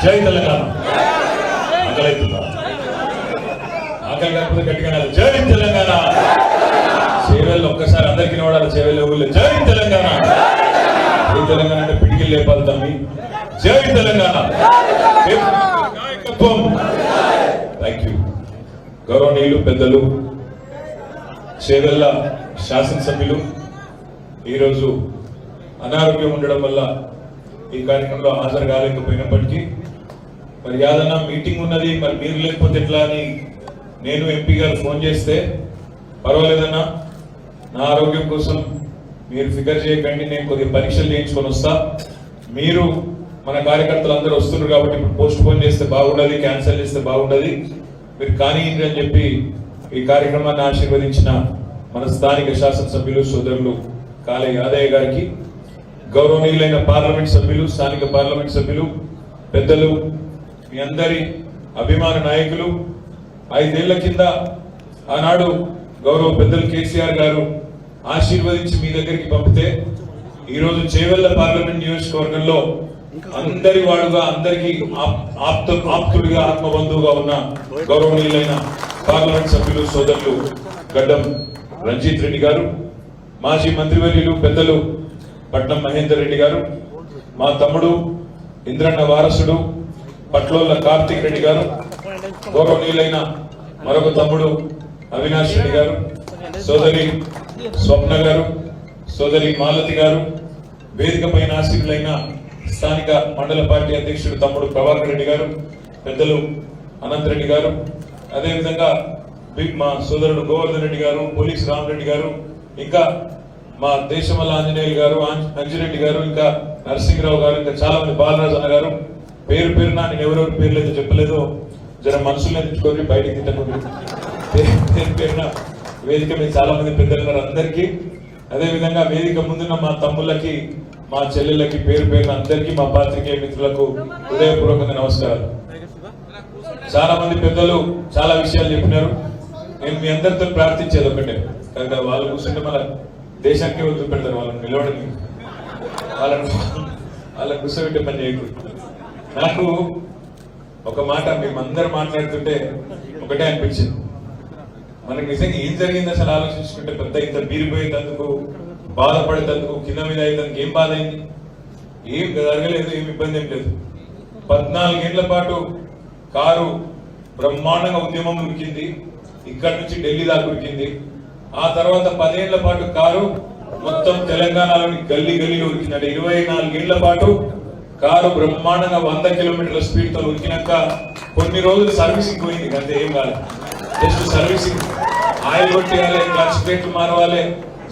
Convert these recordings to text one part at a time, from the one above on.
జై తెలంగాణ. ఆకలి అవుతుందా? ఆకలి కాకపోతే గట్టిగా జై తెలంగాణ. చేవెళ్ళు ఒక్కసారి అందరికీ నోడాలి. చేవెళ్ళు ఊళ్ళో జై తెలంగాణ. జై తెలంగాణ అంటే పిడికిలు లేపాలి తమ్మి. జై తెలంగాణ. Thank you. గౌరవనీయులు పెద్దలు, చేవెళ్ళ శాసనసభ్యులు ఈరోజు అనారోగ్యం ఉండడం వల్ల ఈ కార్యక్రమంలో హాజరు కాలేకపోయినప్పటికీ మరి యాదన్నా మీటింగ్ ఉన్నది, మరి మీరు లేకపోతే ఎట్లా అని నేను ఎంపీ గారు ఫోన్ చేస్తే, పర్వాలేదన్నా నా ఆరోగ్యం కోసం మీరు ఫిగర్ చేయకండి, నేను కొద్దిగా పరీక్షలు చేయించుకొని వస్తా, మీరు మన కార్యకర్తలు అందరూ వస్తున్నారు కాబట్టి ఇప్పుడు పోస్ట్ పోన్ చేస్తే బాగుండదు, క్యాన్సిల్ చేస్తే బాగుండదు, మీరు కానియండి అని చెప్పి ఈ కార్యక్రమాన్ని ఆశీర్వదించిన మన స్థానిక శాసనసభ్యులు సోదరులు కాళే యాదయ్య గారికి, గౌరవనీయులైన పార్లమెంట్ సభ్యులు, స్థానిక పార్లమెంట్ సభ్యులు, పెద్దలు, మీ అందరి అభిమాన నాయకులు, 5 ఏళ్ల కింద ఆనాడు గౌరవ పెద్దలు కేసీఆర్ గారు ఆశీర్వదించి మీ దగ్గరికి పంపితే ఈరోజు చేవెళ్ళ పార్లమెంట్ నియోజకవర్గంలో అందరి వాడుగా, అందరికీ ఆప్తుడిగా, ఆత్మబంధువుగా ఉన్న గౌరవనీయులైన పార్లమెంట్ సభ్యులు సోదరులు గడ్డం రంజిత్ రెడ్డి గారు, మాజీ మంత్రివర్యులు పెద్దలు పట్నం మహేందర్ రెడ్డి గారు, మా తమ్ముడు ఇంద్రన్న వారసుడు పట్లోళ్ళ కార్తీక్ రెడ్డి గారు, గౌరవనీయులైన మరొక తమ్ముడు అవినాష్ రెడ్డి గారు, సోదరి స్వప్న గారు, సోదరి మాలతి గారు, వేదిక పైన ఆశీనులైన స్థానిక మండల పార్టీ అధ్యక్షుడు తమ్ముడు ప్రభాకర్ రెడ్డి గారు, పెద్దలు అనంత్ రెడ్డి గారు, అదేవిధంగా మా సోదరుడు గోవర్ధన్ రెడ్డి గారు, పోలీస్ రామరెడ్డి గారు, ఇంకా మా దేశమల్ల ఆంజనేయులు గారు, అంజిరెడ్డి గారు, ఇంకా నరసింహరావు గారు, ఇంకా చాలా మంది, బాలరాజు అన్న గారు, పేరు పేరున నేను ఎవరెవరి పేర్లు అయితే చెప్పలేదు, జర మనసులో తెచ్చుకొని బయటికి తిట్టకుండా పేరు పేరున వేదిక మీద చాలా మంది పెద్దలు ఉన్నారు అందరికీ, అదేవిధంగా వేదిక ముందున్న మా తమ్ముళ్ళకి, మా చెల్లెళ్ళకి, పేరు పేరున అందరికీ, మా పాత్రికేయ మిత్రులకు హృదయపూర్వకంగా నమస్కారాలు. చాలా మంది పెద్దలు చాలా విషయాలు చెప్పినారు. నేను మీ అందరితో ప్రార్థించేది ఒకటే, కనుక వాళ్ళు కూర్చుంటే మన దేశానికి వదిలి పెడతారు, వాళ్ళని నిలవడం, వాళ్ళని కూర్చోబెట్టే పని చేయకూడదు. నాకు ఒక మాట మేమందరూ మాట్లాడుతుంటే ఒకటే అనిపించింది, మనకి నిజంగా ఏం జరిగింది అసలు ఆలోచించుకుంటే, పెద్ద ఇంత బీరిపోయేందుకు, బాధపడేందుకు, కింద మీద అయ్యేందుకు ఏం బాధ అయింది? ఏం జరగలేదు, ఏం ఇబ్బంది ఏం లేదు. 14 ఏళ్ల పాటు కారు బ్రహ్మాండంగా ఉద్యమం ఉరికింది, ఇక్కడి నుంచి ఢిల్లీ దాకా ఉరికింది. ఆ తర్వాత 10 ఏళ్ల పాటు కారు మొత్తం తెలంగాణలోని గల్లీ గల్లీలో ఉరికిందంటే 24 ఏళ్ల పాటు కారు బ్రహ్మాండంగా 100 కిలోమీటర్ల స్పీడ్ తో ఉరికినాక కొన్ని రోజులు సర్వీసింగ్ పోయింది, అంతే, ఏం కాలేదు, జస్ట్ సర్వీసింగ్, ఆయిల్ కొట్టేయాలి, క్లచ్ ప్లేట్లు మారవాలి,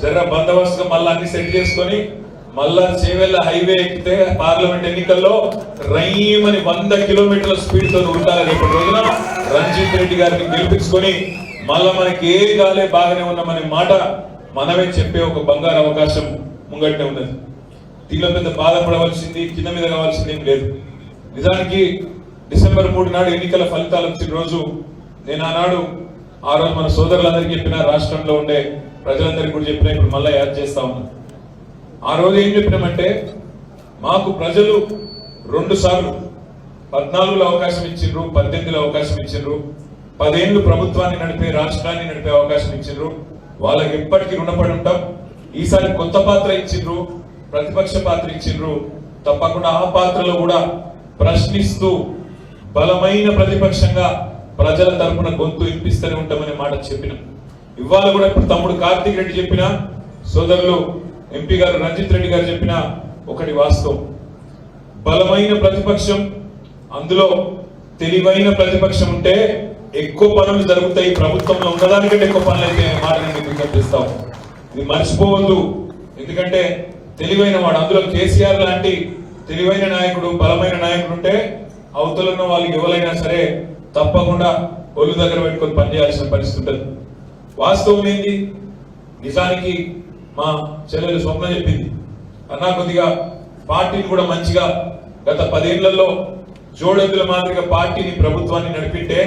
జర్ర బందోబస్తుగా మళ్ళీ అన్ని సెట్ చేసుకొని మళ్ళా చేవెళ్ళ హైవే ఎక్కితే పార్లమెంట్ ఎన్నికల్లో రైమని 100 కిలోమీటర్ల స్పీడ్ తో ఉడతారు. రేపటి రోజున రంజిత్ రెడ్డి గారిని గెలిపించుకొని మళ్ళా మనకి ఏ గాలే బాగానే ఉన్నామనే మాట మనమే చెప్పే ఒక బంగారు అవకాశం ముంగట్నే ఉన్నది. దీనిలో పెద్ద బాధపడవలసింది, కింద మీద కావాల్సింది ఏం లేదు. నిజానికి డిసెంబర్ 3 నాడు ఎన్నికల ఫలితాలు వచ్చిన రోజు నేను ఆ రోజు మన సోదరులందరికీ చెప్పిన, రాష్ట్రంలో ఉండే ప్రజలందరికీ కూడా చెప్పిన, ఇప్పుడు మళ్ళీ యాడ్ చేస్తా ఉన్నాను. ఆ రోజు ఏం చెప్పినామంటే, మాకు ప్రజలు 2 సార్లు 14లో అవకాశం ఇచ్చిండ్రు, 18లో అవకాశం ఇచ్చిండ్రు, 10 ఏళ్లు ప్రభుత్వాన్ని నడిపే, రాష్ట్రాన్ని నడిపే అవకాశం ఇచ్చిండ్రు, వాళ్ళకి ఎప్పటికీ రుణపడి ఉంటాం. ఈసారి కొత్త పాత్ర ఇచ్చిండ్రు, ప్రతిపక్ష పాత్ర ఇచ్చిండ్రు, తప్పకుండా ఆ పాత్రలో కూడా ప్రశ్నిస్తూ బలమైన ప్రతిపక్షంగా ప్రజల తరపున గొంతు వినిపిస్తూనే ఉంటామనే మాట చెప్పినాం. ఇవాళ కూడా ఇప్పుడు తమ్ముడు కార్తీక్ రెడ్డి చెప్పిన, సోదరులు ఎంపీ గారు రంజిత్ రెడ్డి గారు చెప్పిన ఒకటి వాస్తవం, బలమైన ప్రతిపక్షం, అందులో తెలివైన ప్రతిపక్షం ఉంటే ఎక్కువ పనులు జరుగుతాయి, ప్రభుత్వంలో ఉన్నదానికంటే ఎక్కువ పనులు అయితే మాట నేను విజ్ఞప్తి చేస్తాం. ఇది మర్చిపోవద్దు, ఎందుకంటే తెలివైన వాడు, అందులో కేసీఆర్ లాంటి తెలివైన నాయకుడు, బలమైన నాయకుడు ఉంటే అవతలున్న వాళ్ళకి ఎవరైనా సరే తప్పకుండా ఒళ్ళు దగ్గర పెట్టుకొని పనిచేయాల్సిన పరిస్థితి ఉంటుంది. వాస్తవం ఏంటి? నిజానికి మా చెల్లెలు స్వప్న చెప్పింది, అన్నా కొద్దిగా పార్టీని కూడా మంచిగా గత 10 ఏళ్లలో జోడెద్దుల మాదిరిగా పార్టీని, ప్రభుత్వాన్ని నడిపింటే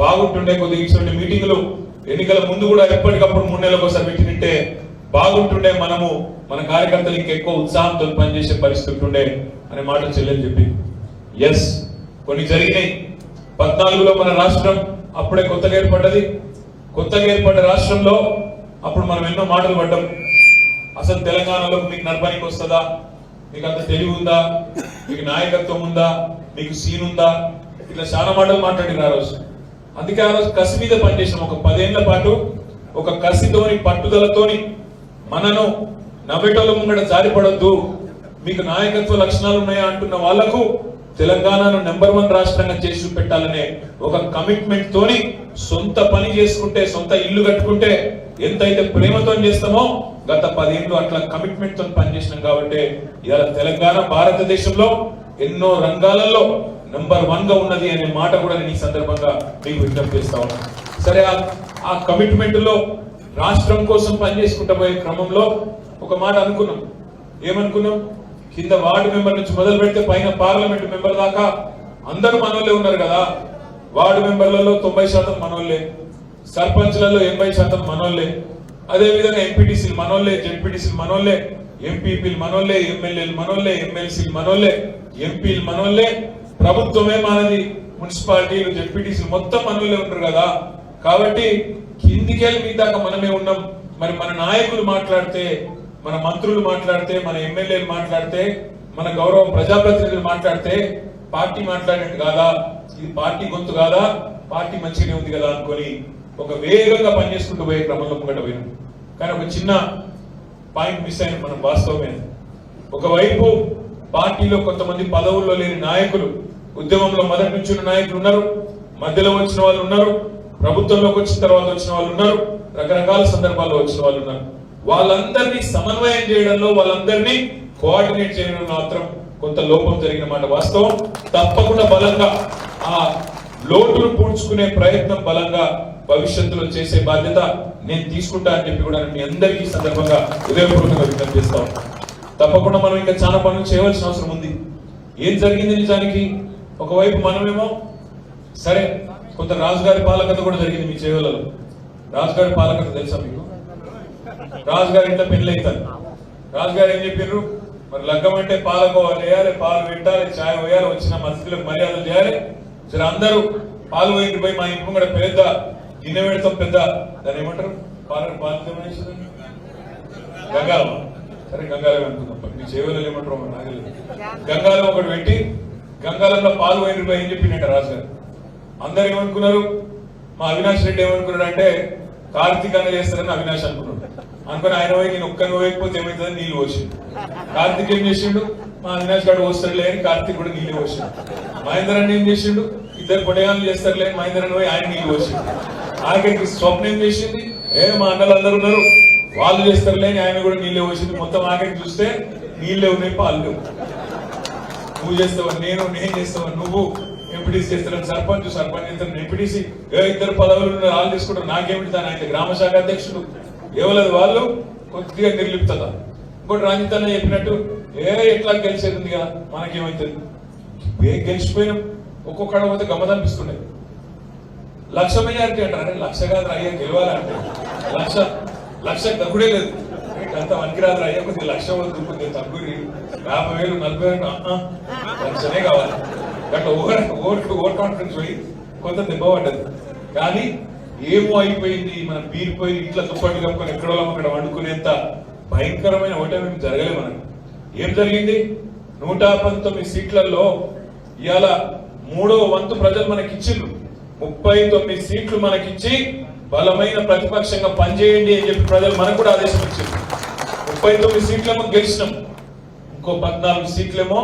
బాగుంటుండే. కొద్దిగా ఇటువంటి మీటింగులు ఎన్నికల ముందు కూడా ఎప్పటికప్పుడు 3 నెలలకు ఒకసారి పెట్టినట్టే బాగుంటుండే. మన కార్యకర్తలు ఇంకా ఎక్కువ ఉత్సాహంతో పనిచేసే పరిస్థితి ఉంటుండే. అనే మాట చెల్లెలు చెప్పింది. ఎస్, కొన్ని జరిగినాయి. 14లో మన రాష్ట్రం అప్పుడే కొత్తగా ఏర్పడ్డది. కొత్తగా ఏర్పడ్డ రాష్ట్రంలో అప్పుడు మనం ఎన్నో మాటలు పడ్డాం. అసలు తెలంగాణలో మీకు నడపడానికి వస్తుందా, మీకు అంత తెలివి ఉందా, మీకు నాయకత్వం ఉందా, మీకు సీన్ ఉందా, ఇట్లా చాలా మాటలు మాట్లాడిన ఆ రోజు. అందుకే ఆ రోజు కసి మీద పనిచేసినాం. ఒక 10 ఏళ్ల పాటు ఒక కసితోని పట్టుదలతోని మనను నవ్వేటోళ్ళ ముంగడ జారిపడొద్దు, మీకు నాయకత్వ లక్షణాలు ఉన్నాయా అంటున్న వాళ్లకు తెలంగాణను నెంబర్ 1 రాష్ట్రంగా చేసి పెట్టాలనే ఒక కమిట్మెంట్ తోని సొంత పని చేసుకుంటే, సొంత ఇల్లు కట్టుకుంటే ఎంతైతే ప్రేమతో చేస్తామో గత 10 ఏళ్ళు అట్లా కమిట్మెంట్ తో పనిచేసినాం. కాబట్టి ఇవాళ తెలంగాణ భారతదేశంలో ఎన్నో రంగాలలో నెంబర్ 1 గా ఉన్నది అనే మాట కూడా నేను ఈ సందర్భంగా మీకు విజ్ఞప్తి చేస్తా ఉన్నాను. సరే, ఆ కమిట్మెంట్ లో రాష్ట్రం కోసం పనిచేసుకుంటా పోయే క్రమంలో ఒక మాట అనుకున్నాం. ఏమనుకున్నాం? కింద వార్డు మెంబర్ నుంచి మొదలు పెడితే పైన పార్లమెంట్ మెంబర్ దాకా అందరూ మనోళ్ళే ఉన్నారు కదా. వార్డు మెంబర్లలో 90% మనోళ్ళే, సర్పంచ్లలో 80% మనోళ్ళే, అదే విధంగా ఎంపీటీసీలు మనోళ్ళే, జెడ్పీటీసీలు మనోళ్ళే, ఎంపీపీలు మనోళ్ళే, ఎమ్మెల్యేలు మనోళ్ళే, ఎమ్మెల్సీలు మనోళ్ళే, ఎంపీలు మనోళ్ళే, ప్రభుత్వమే మనది, మున్సిపాలిటీలు, జెడ్పీటీసీలు మొత్తం మనోళ్ళే ఉంటారు కదా. కాబట్టి కిందికెళ్ళి మీ దాకా మనమే ఉన్నాం. మరి మన నాయకులు మాట్లాడితే, మన మంత్రులు మాట్లాడితే, మన ఎమ్మెల్యేలు మాట్లాడితే, మన గౌరవ ప్రజాప్రతినిధులు మాట్లాడితే పార్టీ మాట్లాడినట్టు కాదా, ఇది పార్టీ గొంతు కాదా, పార్టీ మంచిగానే ఉంది కదా అనుకొని ఒక వేగంగా పనిచేసుకుంటూ పోయే క్రమంలో ముంగట పోయినాం. కానీ ఒక చిన్న పాయింట్ మిస్ అయిన మనం వాస్తవమే. ఒకవైపు పార్టీలో కొంతమంది పదవుల్లో లేని నాయకులు, ఉద్యమంలో మొదటి నుంచి ఉన్న నాయకులు ఉన్నారు, మధ్యలో వచ్చిన వాళ్ళు ఉన్నారు, ప్రభుత్వంలోకి వచ్చిన తర్వాత వచ్చిన వాళ్ళు ఉన్నారు, రకరకాల సందర్భాల్లో వచ్చిన వాళ్ళు ఉన్నారు. వాళ్ళందరినీ సమన్వయం చేయడంలో, వాళ్ళందరినీ కోఆర్డినేట్ చేయడంలో మాత్రం కొంత లోపం జరిగిన మాట వాస్తవం. తప్పకుండా బలంగా ఆ లోటును పూడ్చుకునే ప్రయత్నం బలంగా భవిష్యత్తులో చేసే బాధ్యత నేను తీసుకుంటా అని చెప్పి కూడా మీ అందరికీ సందర్భంగా హృదయపూర్వకంగా విజ్ఞప్తి చేస్తాం. తప్పకుండా మనం ఇంకా చాలా పనులు చేయవలసిన అవసరం ఉంది. ఏం జరిగింది నిజానికి? ఒకవైపు మనమేమో సరే, కొంత రాజుగారి పాలకత కూడా జరిగింది మీ చేవలలో. రాజుగారి పాలకత తెలుసా మీకు? రాజుగారి ఇంట్లో పెళ్లి అవుతారు. రాజుగారు ఏం చెప్పారు? మరి లగ్గం అంటే పాలకోవాలి వేయాలి, పాలు పెట్టాలి, ఛాయ్ పోయాలి, వచ్చిన మధ్యలో మర్యాదలు చేయాలి. సరే, అందరూ పాలు పోయి మా ఇంటి కూడా పెద్ద గిన్నె పెడతాం, పెద్ద దాన్ని ఏమంటారు, పాలు గంగాలం. సరే, గంగాలం అనుకుందాం. మీ చేవలలో ఏమంటారు నాగలేదు. గంగాలం ఒకటి పెట్టి గంగాలంలో పాలు పోయి ఏం చెప్పిండట రాజుగారు. అందరు ఏమనుకున్నారు? మా అవినాష్ రెడ్డి ఏమనుకున్నాడు అంటే కార్తీక్ అన్న చేస్తారని అవినాష్ అనుకున్నాడు. అనుకుని ఆయన పోయి నేను ఒక్కరిని పోయకపోతే ఏమవుతుందని నీళ్ళు పోసిండు. కార్తీక్ ఏం చేసిండు? మా అవినాష్ గారు వస్తాడులే అని కార్తీక్ కూడా నీళ్ళు పోసిండు. మహేందర్ అన్న ఏం చేసిండు? ఇద్దరు పొడయాలు చేస్తారులే మహేందర్ అన్న పోయి ఆయన నీళ్ళు పోసిండు. ఆఖరికి స్వప్న ఏం చేసింది? మా అన్నలు అందరు ఉన్నారు, వాళ్ళు చేస్తారులే అని ఆయన కూడా నీళ్ళే పోసింది. మొత్తం ఆఖరికి చూస్తే నీళ్ళే ఉన్నాయి, పాలు లేవు. నువ్వు చేస్తావా, నేను చేస్తావా, నువ్వు ఎంపీటీసీ చేస్తారని సర్పంచ్ చేస్తారు, ఎంపీటీసీ ఇద్దరు పదవులు వాళ్ళు తీసుకుంటారు. నాకేమిటి? దాని ఆయన గ్రామ శాఖ అధ్యక్షుడు ఎవరది, వాళ్ళు కొద్దిగా నిర్లిప్తత. ఇంకోటి రంజిత్ అన్న చెప్పినట్టు ఎట్లా గెలిచేది కదా, మనకేమైతుంది? గెలిచిపోయినాం. ఒక్కొక్కడ పోతే గమ్మత్ అనిపిస్తుండే. 1,00,000 మెజారిటీ అంటారు. 1,00,000 కాదు అయ్యా గెలవాలంటే, లక్ష తగ్గుడే లేదు. అంత వనికిరాదు అయ్యా, కొద్దిగా 1,00,000 వద్దుకుంది, తగ్గురి 50,000 40,000 1,00,000 కావాలి. అట్లా ఓవర్ కాన్ఫిడెన్స్ పోయి కొంత దెబ్బ పడ్డది. కానీ ఏమో అయిపోయింది, మనం పీరిపోయి ఇట్లా దుప్పటి కప్పుకొని ఎక్కడో అక్కడ వండుకునేంత భయంకరమైన ఓటమి జరగలే. మనకు ఏం జరిగింది? 119 సీట్లలో ఇవాళ 3వ వంతు ప్రజలు మనకిచ్చిండ్రు. 39 సీట్లు మనకిచ్చి బలమైన ప్రతిపక్షంగా పనిచేయండి అని చెప్పి ప్రజలు మనకు కూడా ఆదేశం ఇచ్చింది. 39 సీట్లేమో గెలిచినాం, ఇంకో 14 సీట్లేమో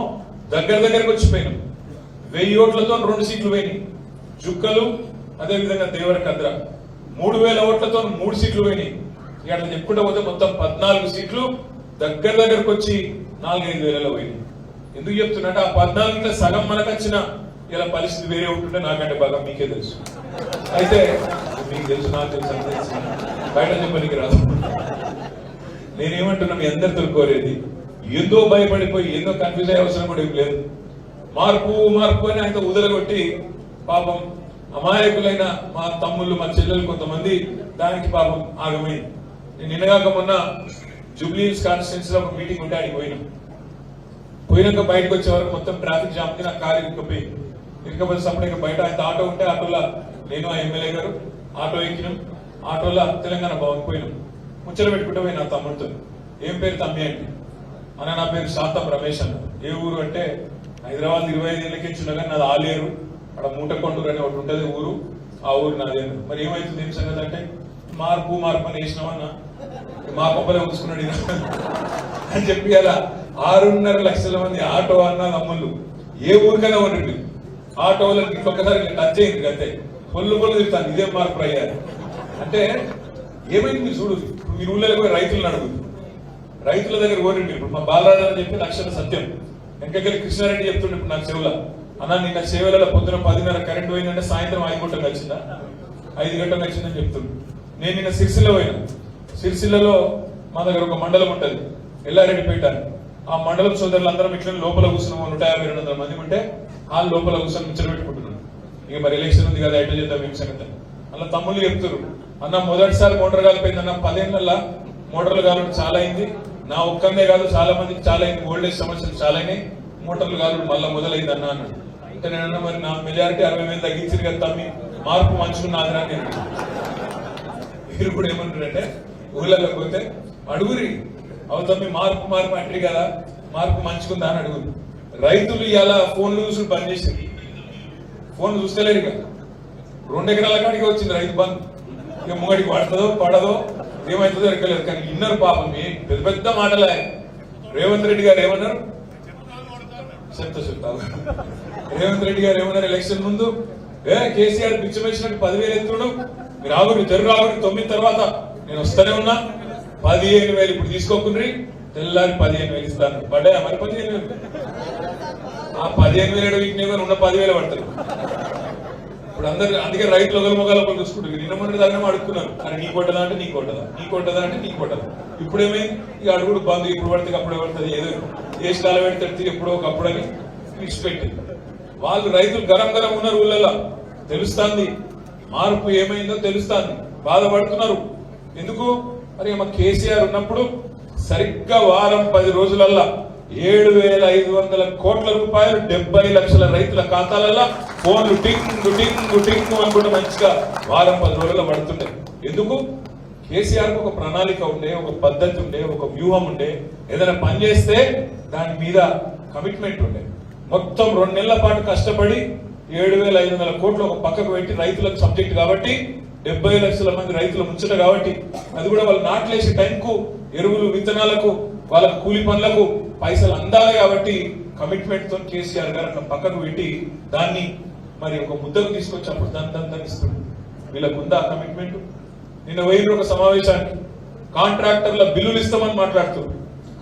దగ్గరకు వచ్చిపోయినాం. 1000 ఓట్లతో 2 సీట్లు పోయినాయి. జుక్కలు, అదేవిధంగా దేవరకద్ర 3,000 ఓట్లతో 3 సీట్లు పోయినాయి. ఇక అట్లా చెప్పుకుంటూ పోతే మొత్తం 14 సీట్లు దగ్గరకు వచ్చి 4-5 వేలలో పోయినాయి. ఎందుకు చెప్తున్నట్టు ఆ 14లో సగం మనకు వచ్చిన ఇలా పరిస్థితి వేరే ఉంటుంటే నాకంటే బాగా మీకే తెలుసు. అయితే మీకు తెలుసు, నాకు తెలుసు, బయట చెప్పడానికి రాదు. నేనేమంటున్నా, మీ అందరితో కోరేది ఏందో భయపడిపోయి ఏందో కన్ఫ్యూజ్ అయ్యే అవసరం కూడా ఏం లేదు. మార్పు అని ఆయన ఉదరగొట్టి పాపం అమాయకులైన మా తమ్ముళ్ళు, మా చెల్లెలు కొంతమంది దానికి పాపం ఆగమైంది. నేను నిన్నగాక మొన్న జూబ్లీ కాన్స్టిట్యున్సీలో ఒక మీటింగ్ ఉంటే ఆడికి పోయినాం. పోయినాక బయటకు వచ్చే వరకు మొత్తం ట్రాఫిక్ జామ్ కి నా కారు ఇరుకపోతే సపరేట్గా బయట ఆయన ఆటో ఉంటే ఆటోలో నేను ఆ ఎమ్మెల్యే గారు ఆటో ఎక్కినాం. ఆటోలో తెలంగాణ భవన్ పోయినాం. ముచ్చట పెట్టుకుంటే పోయి నా తమ్ముడితో ఏం పేరు తమ్మి అంటే అన్న నా పేరు శాంతం రమేష్ అన్న. ఏ ఊరు అంటే హైదరాబాద్ 25 ఏళ్ళకి చిన్నగా నాది ఆలేరు, అక్కడ మూటకొండూరు అని ఒకటి ఉంటుంది ఊరు, ఆ ఊరు నాది. మరి ఏమైతుంది ఏం సంగతి అంటే మార్పు అని వేసినామన్నా మా కొబ్బరి ఉంచుకున్నాడు అని చెప్పి అలా 6.5 లక్షల మంది ఆటో అన్న తమ్ముళ్ళు ఏ ఊరికైనా ఉండండి ఆటో వాళ్ళకి ఇంకొకసారి టచ్ అయింది అంతే పొల్లు తిరుగుతాను ఇదే మార్పు అయ్యారు అంటే ఏమైంది మీరు చూడు. ఇప్పుడు మీరు ఊళ్ళో పోయి రైతులను అడుగుతుంది, రైతుల దగ్గర కోరండి. ఇప్పుడు మా బాలరాజు అని చెప్పి లక్షల సత్యం వెంకకెళ్ళి కృష్ణారెడ్డి చెప్తుండే ఇప్పుడు నాకు సేవల అన్న నిన్న సేవలలో పొద్దున 10:30 కరెంట్ పోయిందంటే సాయంత్రం 5 గంటలకు వచ్చిందా 5 గంటలకు వచ్చిందని చెప్తుండే. నేను నిన్న సిరిసిల్ల పోయినా. సిరిసిల్లలో మా దగ్గర ఒక మండలం ఉంటుంది ఎల్లారెడ్డిపేట. ఆ మండలం సోదరులందరం ఇట్లా లోపల కూర్చున్నాం 150-200 మంది ఉంటే ఆ లోపల కూర్చొని ముచ్చట పెట్టుకుంటున్నాం. ఇక మరి ఎలక్షన్ ఉంది కదా ఎట్లా చేద్దాం ఏం సంగతి అలా తమ్ముళ్ళు చెప్తారు అన్న మొదటిసారి మోటార్ కాలిపోయింది అన్న 10 ఏళ్ళ మోటార్లు కాలడం చాలా అయింది, నా ఒక్కందే కాదు చాలా మందికి చాలా అయింది, ఓల్డేజ్ సమస్యలు చాలా అయినాయి, మోటార్లు కాలడం మళ్ళీ మొదలైంది అన్న అన్నాడు. అంటే నేనన్నా మరి నా మెజారిటీ 60,000 తగ్గించింది కదా తమ్మి మార్పు మంచుకున్నాదిరా నేను. మీరు కూడా ఏమంటారంటే ఊళ్ళకి పోతే అడుగురి అవుతమ్మి మార్పు అంటారు కదా మార్పు మంచుకుందా అని అడుగురు. రైతులు ఇలా ఫోన్లు చూసి బంద్ చేసింది, ఫోన్లు చూస్తలేరు. ఇక 2 ఎకరాల కాడికి వచ్చింది రైతు బంద్. ఇక ముంగడికి పడదో ఏమవుతుందో ఎక్కలేదు. కానీ ఇన్నర్ పాపం పెద్ద పెద్ద మాటలే. రేవంత్ రెడ్డి గారు ఏమన్నారు చెప్తావు రేవంత్ రెడ్డి గారు ఏమన్నారు ఎలక్షన్ ముందు కేసీఆర్ పిచ్చి వేసినట్టు 10,000 ఎత్తుడు మీరు ఆగురు తెరు ఆగురు 9 తర్వాత నేను వస్తూనే ఉన్నా 15,000 ఇప్పుడు తీసుకోకుండ్రి తెల్లారి 15,000 ఇస్తాను పడ్డాయా మరి 15,000 ఆ 15,000 వీటిని ఉన్న 10,000 పడతారు. ఇప్పుడు అందరు అందుకే రైతులు ఒకరి మొగాలు ఒకరు చూసుకుంటారు. నిన్న మొన్న దాన్ని అడుగుతున్నారు కానీ నీ కొట్టదా అంటే నీ కొట్టదా అంటే నీ కొట్టదా. ఇప్పుడేమైంది ఇక అడుగుడు బంధు ఇప్పుడు పడితే అప్పుడే పడుతుంది ఏదో దేశాల పెడితే ఎప్పుడో ఒకప్పుడు అని విడిచిపెట్టి వాళ్ళు రైతులు గరం ఉన్నారు ఊళ్ళల్లో తెలుస్తుంది మార్పు ఏమైందో తెలుస్తుంది బాధపడుతున్నారు. ఎందుకు మరి మా కేసీఆర్ ఉన్నప్పుడు సరిగ్గా వారం 10 రోజులల్లా 7,500 కోట్ల రూపాయలు 70 లక్షల రైతుల ఖాతాలలో ఫోన్లు టింగు అనుకుంటే మంచిగా వారం 10 రోజుల్లో పడుతుండే. ఎందుకు కేసీఆర్ కు ఒక ప్రణాళిక ఉండే, ఒక పద్ధతి ఉండే, ఒక వ్యూహం ఉండే, ఏదైనా పని చేస్తే దాని మీద కమిట్మెంట్ ఉండే. మొత్తం 2 నెలల పాటు కష్టపడి 7,500 కోట్లు ఒక పక్కకు పెట్టి రైతులకు సబ్జెక్ట్ కాబట్టి 70 లక్షల మంది రైతుల ముచ్చట కాబట్టి అది కూడా వాళ్ళు నాట్లేసే టైంకు ఎరువులు విత్తనాలకు వాళ్ళకు కూలి పనులకు పైసలు అందాలి కాబట్టి కమిట్మెంట్ తో కేసీఆర్ గారు అట్లా పక్కకు పెట్టి దాన్ని మరి ఒక ముద్దకు తీసుకొచ్చి అప్పుడు దాన్ని ఇస్తుంది. వీళ్ళకు ఉందా కమిట్మెంట్? నిన్న వైరు ఒక సమావేశానికి కాంట్రాక్టర్ల బిల్లులు ఇస్తామని మాట్లాడుతారు.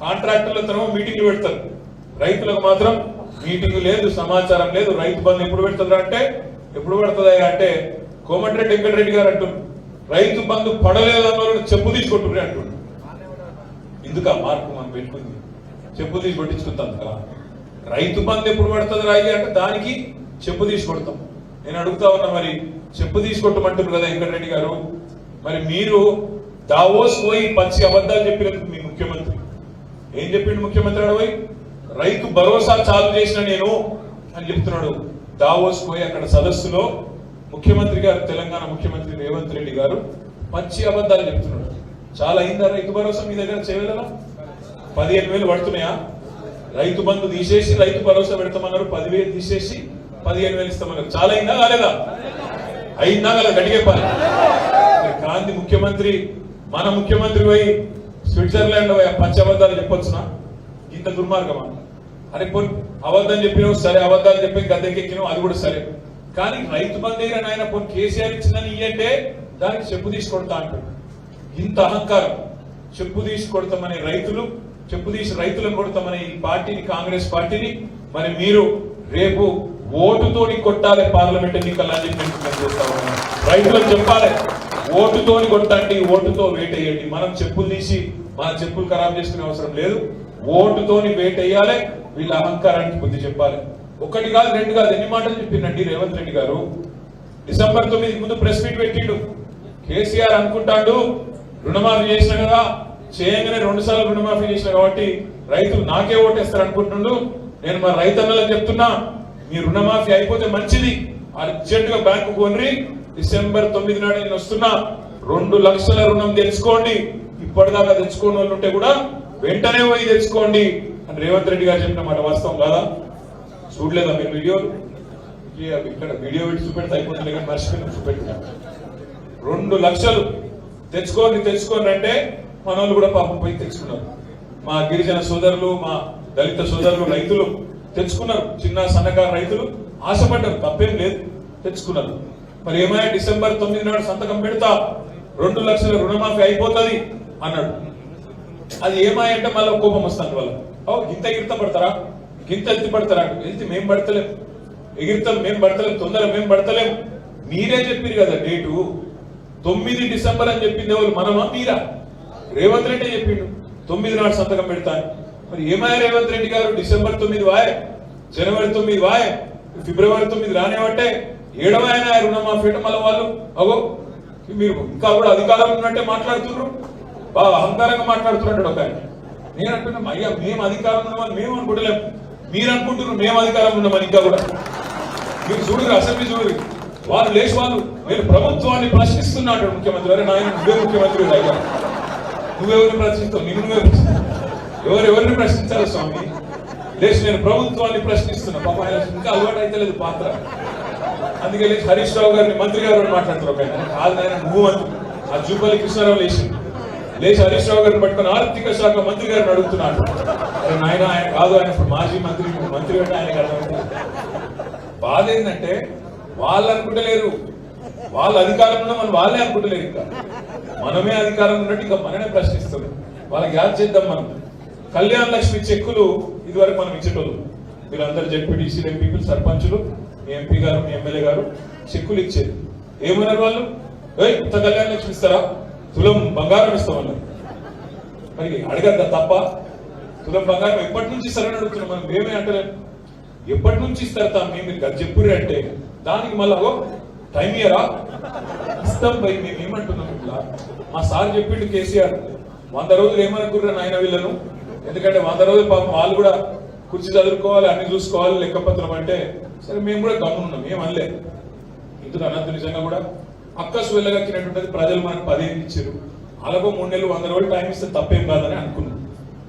కాంట్రాక్టర్లతో మీటింగ్లు పెడతారు, రైతులకు మాత్రం మీటింగ్ లేదు, సమాచారం లేదు. రైతు బంధు ఎప్పుడు పెడుతుందా అంటే ఎప్పుడు పడుతుందా అంటే కోమటిరెడ్డి వెంకటరెడ్డి గారు అంటున్నారు రైతు బంధు పడలేదు అన్న చెప్పు తీసుకొట్టుకుని అంటున్నారు. ఎందుకు ఆ మార్పు మనం పెట్టుకుంది చెప్పు తీసి కొట్టించుకుంటాం కదా. రైతు బంధు ఎప్పుడు పడుతుంది రాయి అంటే దానికి చెప్పు తీసి కొడతాం. నేను అడుగుతా ఉన్నా మరి చెప్పు తీసుకొట్టమంటారు కదా వెంకటరెడ్డి గారు, మరి మీరు దావోస్ పోయి పచ్చి అబద్ధాలు చెప్పినందుకు మీ ముఖ్యమంత్రి ఏం చెప్పిండు? ముఖ్యమంత్రి అడవై రైతు భరోసా చాలు చేసిన నేను అని చెప్తున్నాడు. దావోస్ పోయి అక్కడ సదస్సులో ముఖ్యమంత్రి గారు తెలంగాణ ముఖ్యమంత్రి రేవంత్ రెడ్డి గారు పచ్చి అబద్ధాలు చెప్తున్నాడు. చాలా అయిందా రైతు భరోసా మీ దగ్గర చేయలేదా? 15,000 పడుతున్నాయా? రైతు బంధు తీసేసి రైతు భరోసా పెడతామన్నారు, 10,000 తీసేసి 15,000 ఇస్తామన్నారు. చాలా అయిందా కాలేదా? అయిందా కదా గడిగే పని. గాంధీ ముఖ్యమంత్రి మన ముఖ్యమంత్రి పోయి స్విట్జర్లాండ్ పచ్చి అబద్ధాలు చెప్పొచ్చునా? ఇంత దుర్మార్గమా? అరే పోయి అబద్ధం చెప్పినావు సరే, అబద్ధాలు చెప్పి గద్దెకెక్కినావు అది కూడా సరే, కానీ రైతు బంధు దగ్గర ఆయన పోయి కేసీఆర్ ఇచ్చిందని ఇయ్యంటే దానికి చెప్పు తీసుకొడతా అంటాడు. ఇంత అహంకారం. చెప్పు తీసి కొడతామనే రైతులను కొడతామనే ఈ పార్టీని, కాంగ్రెస్ పార్టీని మరి మీరు రేపు ఓటుతోని కొట్టాలి పార్లమెంట్ ఎన్నికలని చేస్తా ఉన్నాం. రైతులకు చెప్పాలి ఓటుతోని కొట్టండి, ఓటుతో వేటేయండి. మనం చెప్పులు తీసి మన చెప్పులు ఖరాబ్ చేసుకునే అవసరం లేదు, ఓటుతోని వేటేయాలి. వీళ్ళ అహంకారానికి బుద్ధి చెప్పాలి. 1 కాదు 2 కాదు ఎన్ని మాటలు చెప్పిండండి రేవంత్ రెడ్డి గారు. డిసెంబర్ 9 ముందు ప్రెస్ మీట్ పెట్టిండు. కేసీఆర్ అనుకుంటాడు రుణమాఫీ చేసిన కదా, చేయగానే 2 సార్లు రుణమాఫీ చేసిన కాబట్టి రైతులు నాకే ఓటేస్తారు అనుకుంటుండు. నేను మా రైతన్నలకు చెప్తున్నా, మీ రుణమాఫీ అయిపోతే మంచిది, అర్జెంట్ గా బ్యాంకు కొనరి, డిసెంబర్ 9 నాడు నేను వస్తున్నా, 2 లక్షల రుణం తెచ్చుకోండి, ఇప్పటిదాకా తెచ్చుకోని వాళ్ళు ఉంటే కూడా వెంటనే పోయి తెచ్చుకోండి అని రేవంత్ రెడ్డి గారు చెప్పిన మాట వాస్తవం కాదా? చూడలేదా మీరు వీడియోలు? ఇక్కడ వీడియో పెట్టి చూపెడితే అయిపోతుంది కానీ మర్చిపోయిన చూపెట్టిన 2 లక్షలు తెచ్చుకోండి అంటే మన వాళ్ళు కూడా పాపం పోయి తెచ్చుకున్నారు. మా గిరిజన సోదరులు, మా దళిత సోదరులు, రైతులు తెచ్చుకున్నారు. చిన్న సన్నకారు రైతులు ఆశపడ్డారు, తప్పేం లేదు, తెచ్చుకున్నారు. మరి ఏమైనా డిసెంబర్ 9 నాడు సంతకం పెడతా 2 లక్షల రుణమాఫీ అయిపోతుంది అన్నాడు. అది ఏమాయంటే మళ్ళీ కోపం వస్తాను వాళ్ళ. గింత ఎగిరిత పడతారా, గింత ఎత్తి పడతారా? ఎత్తి మేము పడతలేం, ఎగిరితాం మేము పడతలేం, తొందర మేము పడతలేం. మీరే చెప్పారు కదా డేటు 9 డిసెంబర్ అని చెప్పింది ఎవరు, మనమా మీరా? రేవంత్ రెడ్డి చెప్పిండు 9 నాడు సంతకం పెడతాను. మరి ఏమాయ రేవంత్ రెడ్డి గారు? డిసెంబర్ 9 వాయ్, జనవరి 9 వాయ్, ఫిబ్రవరి 9 రానివ్వంటే 7వ ఆయన రుణమాఫీ మళ్ళీ వాళ్ళు అగో మీరు ఇంకా కూడా అధికారం ఉన్నట్టే మాట్లాడుతున్నారు, బాగా అహంకారంగా మాట్లాడుతున్నట్టు ఒక ఆయన. నేను అంటున్నాం, అయ్యా మేము అధికారం ఉన్నామని మేము అనుకుంటలేము, మీరు అనుకుంటున్నారు మేము అధికారం ఉన్నామని. ఇంకా కూడా మీరు చూడరు, అసెంబ్లీ చూడరు, వాళ్ళు లేచి వాళ్ళు నేను ప్రభుత్వాన్ని ప్రశ్నిస్తున్నాడు ముఖ్యమంత్రి. అరే నాయన నువ్వే ముఖ్యమంత్రి అయ్యా, నువ్వెవరిని ప్రశ్నిస్తావు? నిన్ను నువ్వే ఎవరెవరిని ప్రశ్నించాలి స్వామి? లేచి నేను ప్రభుత్వాన్ని ప్రశ్నిస్తున్నా. పాప ఆయన ఇంకా అలవాటు అయితే లేదు పాత్ర. అందుకే లేచి హరీష్ రావు గారిని మంత్రి గారు మాట్లాడుతారు. ఒక ఆయన కాదు నాయన నువ్వు మంత్రి. ఆ జూపల్లి కృష్ణారావు లేచి హరీష్ రావు గారిని పట్టుకుని ఆర్థిక శాఖ మంత్రి గారిని అడుగుతున్నాడు. నాయన ఆయన కాదు, ఆయన మాజీ మంత్రి అంటే ఆయనకు అర్థమైంది. బాధ ఏంటంటే వాళ్ళు అనుకుంటలేరు, వాళ్ళ అధికారం ఉన్నా మనం వాళ్ళే అనుకుంటలేరు. ఇంకా మనమే అధికారం ఉన్నట్టు ఇంకా మనమే ప్రశ్నిస్తాం. వాళ్ళకి యాద్ చేద్దాం. మనం కళ్యాణ లక్ష్మి చెక్కులు ఇదివరకు మనం ఇచ్చేటోళ్ళు. వీళ్ళందరూ జెడ్పీటీసీ ఎంపీలు, సర్పంచులు, మీ ఎంపీ గారు, మీ ఎమ్మెల్యే గారు చెక్కులు ఇచ్చేది. ఏమన్నారు వాళ్ళు? ఇంత కళ్యాణ లక్ష్మి ఇస్తారా? తులం బంగారం ఇస్తామన్నారు. మరి అడగద్దా తప్ప? తులం బంగారం ఎప్పటి నుంచి ఇస్తారని అడుగుతున్నాం మనం. మేమే అంటలేము, ఎప్పటి నుంచి ఇస్తారా మీరు చెప్పురే అంటే దానికి మళ్ళా టైం ఇయరా ఇస్తాం పోయి మేము ఏమంటున్నాం. ఇట్లా మా సార్ చెప్పిండు కేసీఆర్ 100 రోజులు ఏమనుకున్నారు ఆయన వీళ్ళను. ఎందుకంటే 100 రోజులు పాపం వాళ్ళు కూడా కుర్చీ చదువుకోవాలి, అన్ని చూసుకోవాలి, లెక్కపత్రం అంటే సరే మేము కూడా గమనున్నాం, ఏమనలే. ఇందుకు అనంత నిజంగా కూడా అక్కసు వెళ్ళగక్కినట్టుంటది. ప్రజలు మనకు 15 ఇచ్చారు, అలాగో 3 నెలలు 100 రోజులు టైం ఇస్తే తప్పేం కాదని అనుకున్నాం.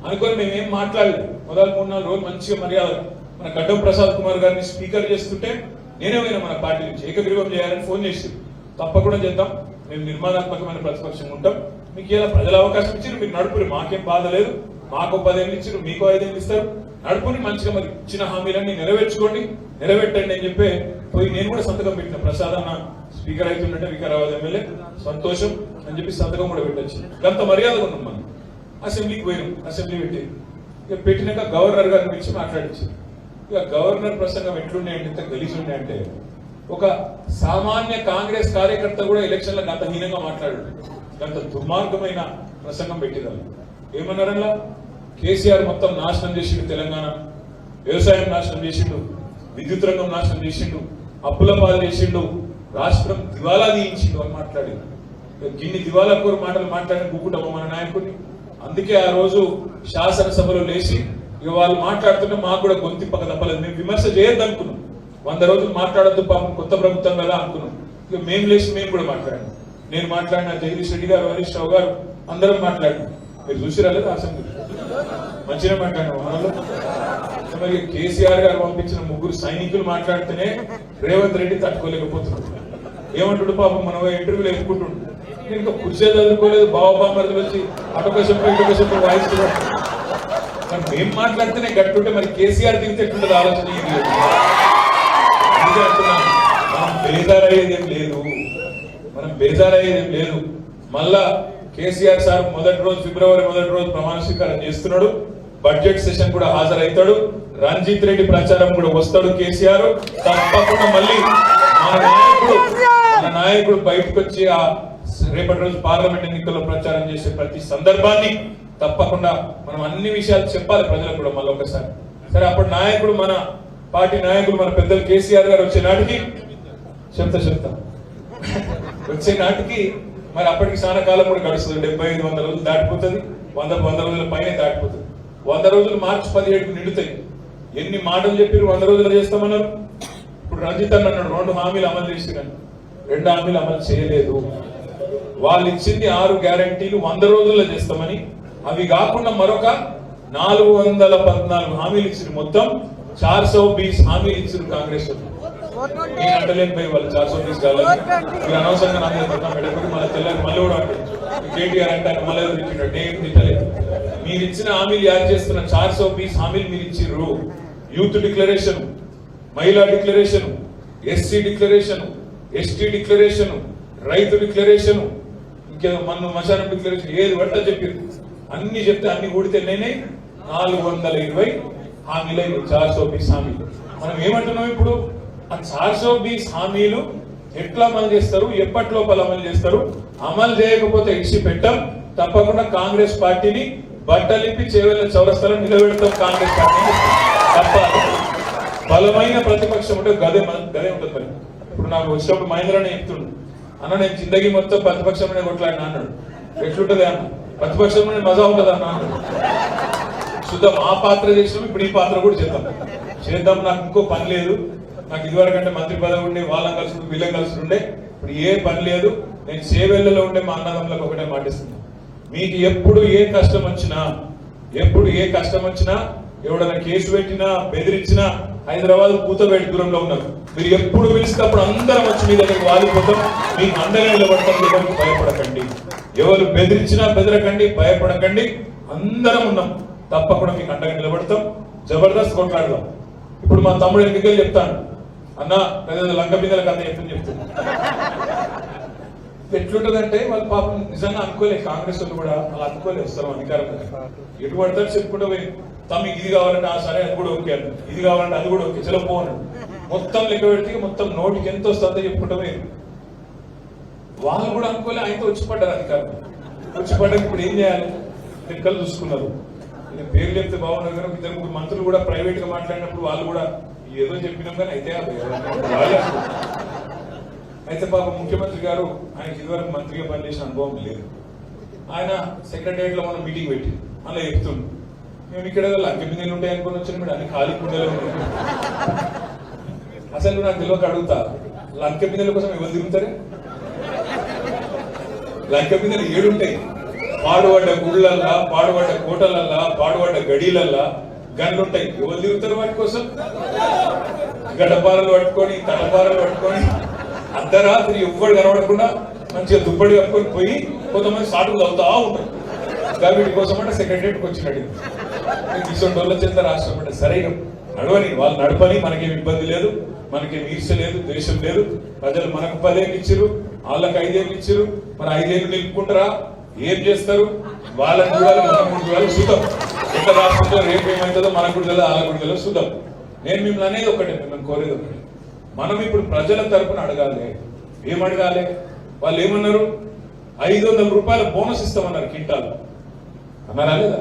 అనుకొని మేమేం మాట్లాడలేదు. మొదలు 3-4 రోజులు మంచిగా మర్యాద మన గడ్డం ప్రసాద్ కుమార్ గారిని స్పీకర్ చేస్తుంటే నేనే పోయినా మన పార్టీ నుంచి ఏకగ్రీవం చేయాలని ఫోన్ చేసి, తప్పకుండా చేద్దాం, మేము నిర్మాణాత్మకమైన ప్రతిపక్షం ఉంటాం, మీకు ఇలా ప్రజల అవకాశం ఇచ్చారు, మీరు నడుపురు, మాకేం బాధ లేదు, మాకు 10 ఏళ్ళు ఇచ్చారు, మీకు 5 ఏళ్ళు ఇస్తారు, నడుపుని మంచిగా మరి ఇచ్చిన హామీలన్నీ నెరవేర్చుకోండి, నెరవేర్టండి అని చెప్పి పోయి నేను కూడా సంతకం పెట్టిన. ప్రసాద్ అన్న స్పీకర్ అవుతుందంటే వికారాబాద్ ఎమ్మెల్యే సంతోషం అని చెప్పి సంతకం కూడా పెట్టచ్చు. గంత మర్యాదగా ఉన్నాం మనం. అసెంబ్లీకి పోయినాం, అసెంబ్లీ పెట్టి ఇక పెట్టినాక గవర్నర్ గారిని పిలిచి మాట్లాడించారు. ఇక గవర్నర్ ప్రసంగం ఎట్లుండే అంటే ఇంత గలీజ్ ఉండే అంటే ఒక సామాన్య కాంగ్రెస్ కార్యకర్త కూడా ఎలక్షన్లో గంత హీనంగా మాట్లాడు, గంత దుర్మార్గమైన ప్రసంగం పెట్టిదారు. ఏమన్నారల్లా? కేసీఆర్ మొత్తం నాశనం చేసిండు, తెలంగాణ వ్యవసాయం నాశనం చేసిండు, విద్యుత్ రంగం నాశనం చేసిండు, అప్పుల పాలు చేసిండు, రాష్ట్రం దివాలా తీయించిండు అని మాట్లాడి గిన్ని దివాలా కోరు మాటలు మాట్లాడిన గుక్కుటమ్మ మన నాయకుడిని. అందుకే ఆ రోజు శాసనసభలో లేచి ఇక వాళ్ళు మాట్లాడుతుంటే మాకు కూడా గొంతింపక తప్పలేదు. మేము విమర్శ చేయొద్దు అనుకున్నాం, 100 రోజులు మాట్లాడొద్దు పాపం కొత్త ప్రభుత్వం కదా అనుకున్నాం. ఇక మేము లేచి మేము కూడా మాట్లాడాం. నేను మాట్లాడిన, జగదీష్ రెడ్డి గారు, హరీష్ రావు గారు అందరం మాట్లాడినాం. మీరు చూసిరా లేదా అసెంబ్లీ? మంచిగా మాట్లాడినాం మనలో. మరి కేసీఆర్ గారు పంపించిన 3 సైనికులు మాట్లాడితేనే రేవంత్ రెడ్డి తట్టుకోలేకపోతున్నాడు. ఏమంటాడు పాపం, మనం ఇంటర్వ్యూలు ఎత్తుకుంటుండు, నేను ఇంకా కుర్చీ చదువుకోలేదు, బావబామరులు వచ్చి అటొక చెప్పు ఇటొక చెప్పు వాయిస్ మరి మేము మాట్లాడితేనే గట్టుంటే మరి కేసీఆర్ దిగితే ఎట్టుంటది ఆలోచన. అంటున్నాను, మనం బేజారయ్యేదేం లేదు, మనం బేజారయ్యేదేం లేదు. మళ్ళా కేసీఆర్ సార్ ఫిబ్రవరి 1 రోజు ప్రమాణ స్వీకారం చేస్తున్నాడు. బడ్జెట్ సెషన్ కూడా హాజరవుతాడు. రంజిత్ రెడ్డి ప్రచారం కూడా వస్తాడు కేసీఆర్. తప్పకుండా మళ్ళీ మన నాయకుడు బయటకు వచ్చి ఆ రేపటి రోజు పార్లమెంట్ ఎన్నికల్లో ప్రచారం చేసే ప్రతి సందర్భాన్ని తప్పకుండా మనం అన్ని విషయాలు చెప్పాలి ప్రజలకు కూడా మళ్ళీ ఒకసారి. సరే, అప్పుడు నాయకుడు, మన పార్టీ నాయకులు, మన పెద్దలు కేసీఆర్ గారు వచ్చే నాటికి చెప్తా వచ్చే నాటికి మరి అప్పటికి చాలా కాలం కూడా గడుస్తుంది. 75-100 రోజులు దాటిపోతుంది, 100 రోజుల పైన దాటిపోతుంది. 100 రోజులు మార్చి 17కు నిండుతాయి. ఎన్ని మాటలు చెప్పారు 100 రోజులు చేస్తామన్నారు. ఇప్పుడు రంజిత్ అన్నాడు 2 హామీలు అమలు చేసినాను, 2 హామీలు అమలు చేయలేదు. వాళ్ళు ఇచ్చింది 6 గ్యారంటీలు 100 రోజుల్లో చేస్తామని, అవి కాకుండా మరొక 414 హామీలు ఇచ్చారు. మొత్తం 420 హామీలు ఇచ్చారు కాంగ్రెస్. నేను అంటలేకపోయి వాళ్ళు 420 కాలని మీరు అనవసరంగా నా మీద పడతాం పెట్టకపోతే మళ్ళీ తెల్లని మళ్ళీ కూడా అంటే కేటీఆర్ అంటే ఆయన మళ్ళీ తిట్టినాడు. నేను తిట్టలేదు. మీరు ఇచ్చిన హామీలు యాడ్ చేస్తున్న 420 హామీలు మీరు ఇచ్చిర్రు. యూత్ డిక్లరేషన్, మహిళా declaration, SC declaration, ST declaration, రైతు డిక్లరేషన్, ఇంకేదో మశానం డిక్లరేషన్, ఏది పట్టా చెప్పారు. అన్ని చెప్తే అన్ని కూడితే నేనే 420 హామీలు 420 హామీలు. మనం ఏమంటున్నాం ఇప్పుడు? ఆ 420 హామీలు ఎట్లా అమలు చేస్తారు, ఎప్పటి లోపల అమలు చేస్తారు? అమలు చేయకపోతే ఇచ్చి పెట్టాం. తప్పకుండా కాంగ్రెస్ పార్టీని బట్టలిప్పి చేవెళ్ళ చౌరస్తాలో నిలబెడతాం. కాంగ్రెస్ పార్టీని తప్ప బలమైన ప్రతిపక్షం ఉంటే గదే ఉంటుంది. మరి ఇప్పుడు నాకు వచ్చినప్పుడు మహేంద్రనే చెప్తుండు, అన్న నేను జిందగీ మొత్తం ప్రతిపక్షంలోనే కొట్లాడినా అన్నాడు. ఎట్లుంటది అన్న? ప్రతిపక్షంలోనే మజా ఉంటుంది అన్న అన్నాడు. చూద్దాం, ఆ పాత్ర చేసినాం, ఇప్పుడు ఈ పాత్ర కూడా చేద్దాం. నాకు ఇంకో పని లేదు. నాకు ఇదివరకంటే మంత్రి పదవి ఉండే, వాళ్ళని కలిసి వీళ్ళని కలిసి ఉండే, ఇప్పుడు ఏ పని లేదు. నేను చేవెళ్ళలో ఉండే మా అన్నదమ్ములకు ఒకటే మాటిస్తున్నాను, మీకు ఎప్పుడు ఏ కష్టం వచ్చినా ఎవడన్నా కేసు పెట్టినా బెదిరించినా హైదరాబాద్ కూతబేట దూరంలో ఉన్నారు. మీరు ఎప్పుడు పిలిస్తే అప్పుడు అందరం వచ్చి మీ దగ్గరికి వాలిపోతాం, మీకు అండగా నిలబడతాం. ఎవరికి భయపడకండి, ఎవరు బెదిరించినా బెదరకండి, భయపడకండి. అందరం ఉన్నాం, తప్పకుండా మీకు అండగా నిలబడతాం. జబర్దస్త్ కొట్లాడదాం. ఇప్పుడు మా తమ్ముడు ఎన్నికలు చెప్తాను, అన్న పెద్ద లంక బిందెలకు అంత చెప్తాను. ఎట్లుంటదంటే వాళ్ళు పాపం నిజంగా అనుకోలే, కాంగ్రెస్ వాళ్ళు కూడా అలా అనుకోలే వస్తారు అధికారం. ఎటు పడతారు చెప్పుకుంటూ పోయి తమకి ఇది కావాలంటే సరే అది కూడా ఓకే అన్న, ఇది కావాలంటే అది కూడా ఓకే, చలో పోను. మొత్తం లెక్క పెడితే మొత్తం నోటికి ఎంత వస్తుందో చెప్పుకుంటూ పోయి వాళ్ళు కూడా అనుకోలే. ఆయనతో వచ్చి పడ్డారు అధికారం. వచ్చి పడ్డాక ఇప్పుడు ఏం చేయాలి? లెక్కలు చూసుకున్నారు. నేను పేరు చెప్తే బాగున్నారు కానీ 2-3 మంత్రులు కూడా ప్రైవేట్ గా మాట్లాడినప్పుడు వాళ్ళు కూడా ఏదో చెప్పినాం కానీ అయితే అయితే పాప ముఖ్యమంత్రి గారు ఆయనకి ఇదివరకు మంత్రిగా పనిచేసిన అనుభవం లేదు. ఆయన సెక్రటరియట్ లో మనం మీటింగ్ పెట్టి అలా చెప్తుండు, మేము ఇక్కడ లంక బిందెలు ఉంటాయి అనుకుని వచ్చాను, మీరు అన్ని ఖాళీ కుండలు ఉన్నాయి. అసలు నాకు తెలియక అడుగుతా, లంక బిందెల కోసం ఎవరు తిరుగుతారే? లంక బిందెలు 7 ఉంటాయి. పాడుపడ్డ గుళ్ళల్లా, పాడుపడ్డ కోటలల్లా, పాడుపడ్డ గడీలల్లా గన్లుంటాయి. ఎవరు తిరుగుతారు వాటి కోసం? గడపారలు పట్టుకొని, తడపారలు పట్టుకొని అర్ధరాత్రి ఎవ్వడు కనబడకుండా మంచిగా దుప్పటి కప్పుకొని పోయి కొంతమంది సాటులు అవుతా ఉంటారు. వీటి కోసం అంటే సెక్రటరియట్కి వచ్చినట్టు తీసుకొని డోళ్ళ చేత రాష్ట్రం అంటే సరే నడవని, వాళ్ళు నడపని, మనకేం ఇబ్బంది లేదు, మనకేం ఈర్ష లేదు, ద్వేషం లేదు. ప్రజలు మనకు 10 ఏళ్ళు ఇచ్చారు, వాళ్ళకి 5 ఏళ్ళు ఇచ్చారు. మరి 5 ఏళ్ళు నిలుపుకుంటారా? ఏం చేస్తారు? వాళ్ళని చూడాలి, మనం కూడా చూడాలి. చూద్దాం ఎంత రాష్ట్రంలో రేపు ఏమవుతుందో మనకు కూడా తెలియదు, వాళ్ళకు కూడా తెలియదు. చూద్దాం. నేను మిమ్మల్ని అనేది ఒకటే, మిమ్మల్ని కోరేది ఒకటి, మనం ఇప్పుడు ప్రజల తరపున అడగాలి. ఏం అడగాలి? వాళ్ళు ఏమన్నారు? 500 రూపాయల బోనస్ ఇస్తామన్నారు కింటాలు అన్నారా లేదా?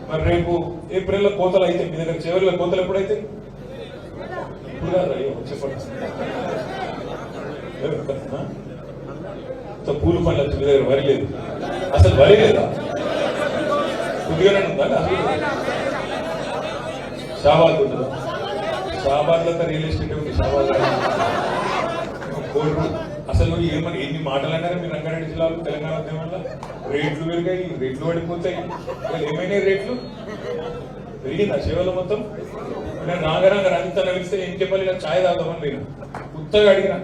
మరి రేపు ఏప్రిల్లో కోతలు అయితే మీ దగ్గర చివరిలో కోతలు ఎప్పుడైతే? ఇప్పుడు కాదు, చెప్పండి. పూలు పండ్లు మీ దగ్గర వరి లేదు, అసలు వరి లేదా? కొద్దిగానే ఉందా? షాబాద్ ఉంటుందా? షాబాద్ లో రియల్ ఎస్టేట్ ఉంది. షాబాద్ కోర్టు అసలు ఏమని ఎన్ని మాటలు అన్నారా మీరు రంగారెడ్డి జిల్లాలో తెలంగాణ ఉద్యమంలో? రేట్లు పెరిగాయి, రేట్లు పడిపోతాయి. ఏమైనా రేట్లు పెరిగిందా సేవలో మొత్తం? నేను రాగరంగ రంజిత నడిస్తే ఇంకెప్పటి నాకు ఛాయ్ తాగుదామని పోయినా, కొత్తగా అడిగిన.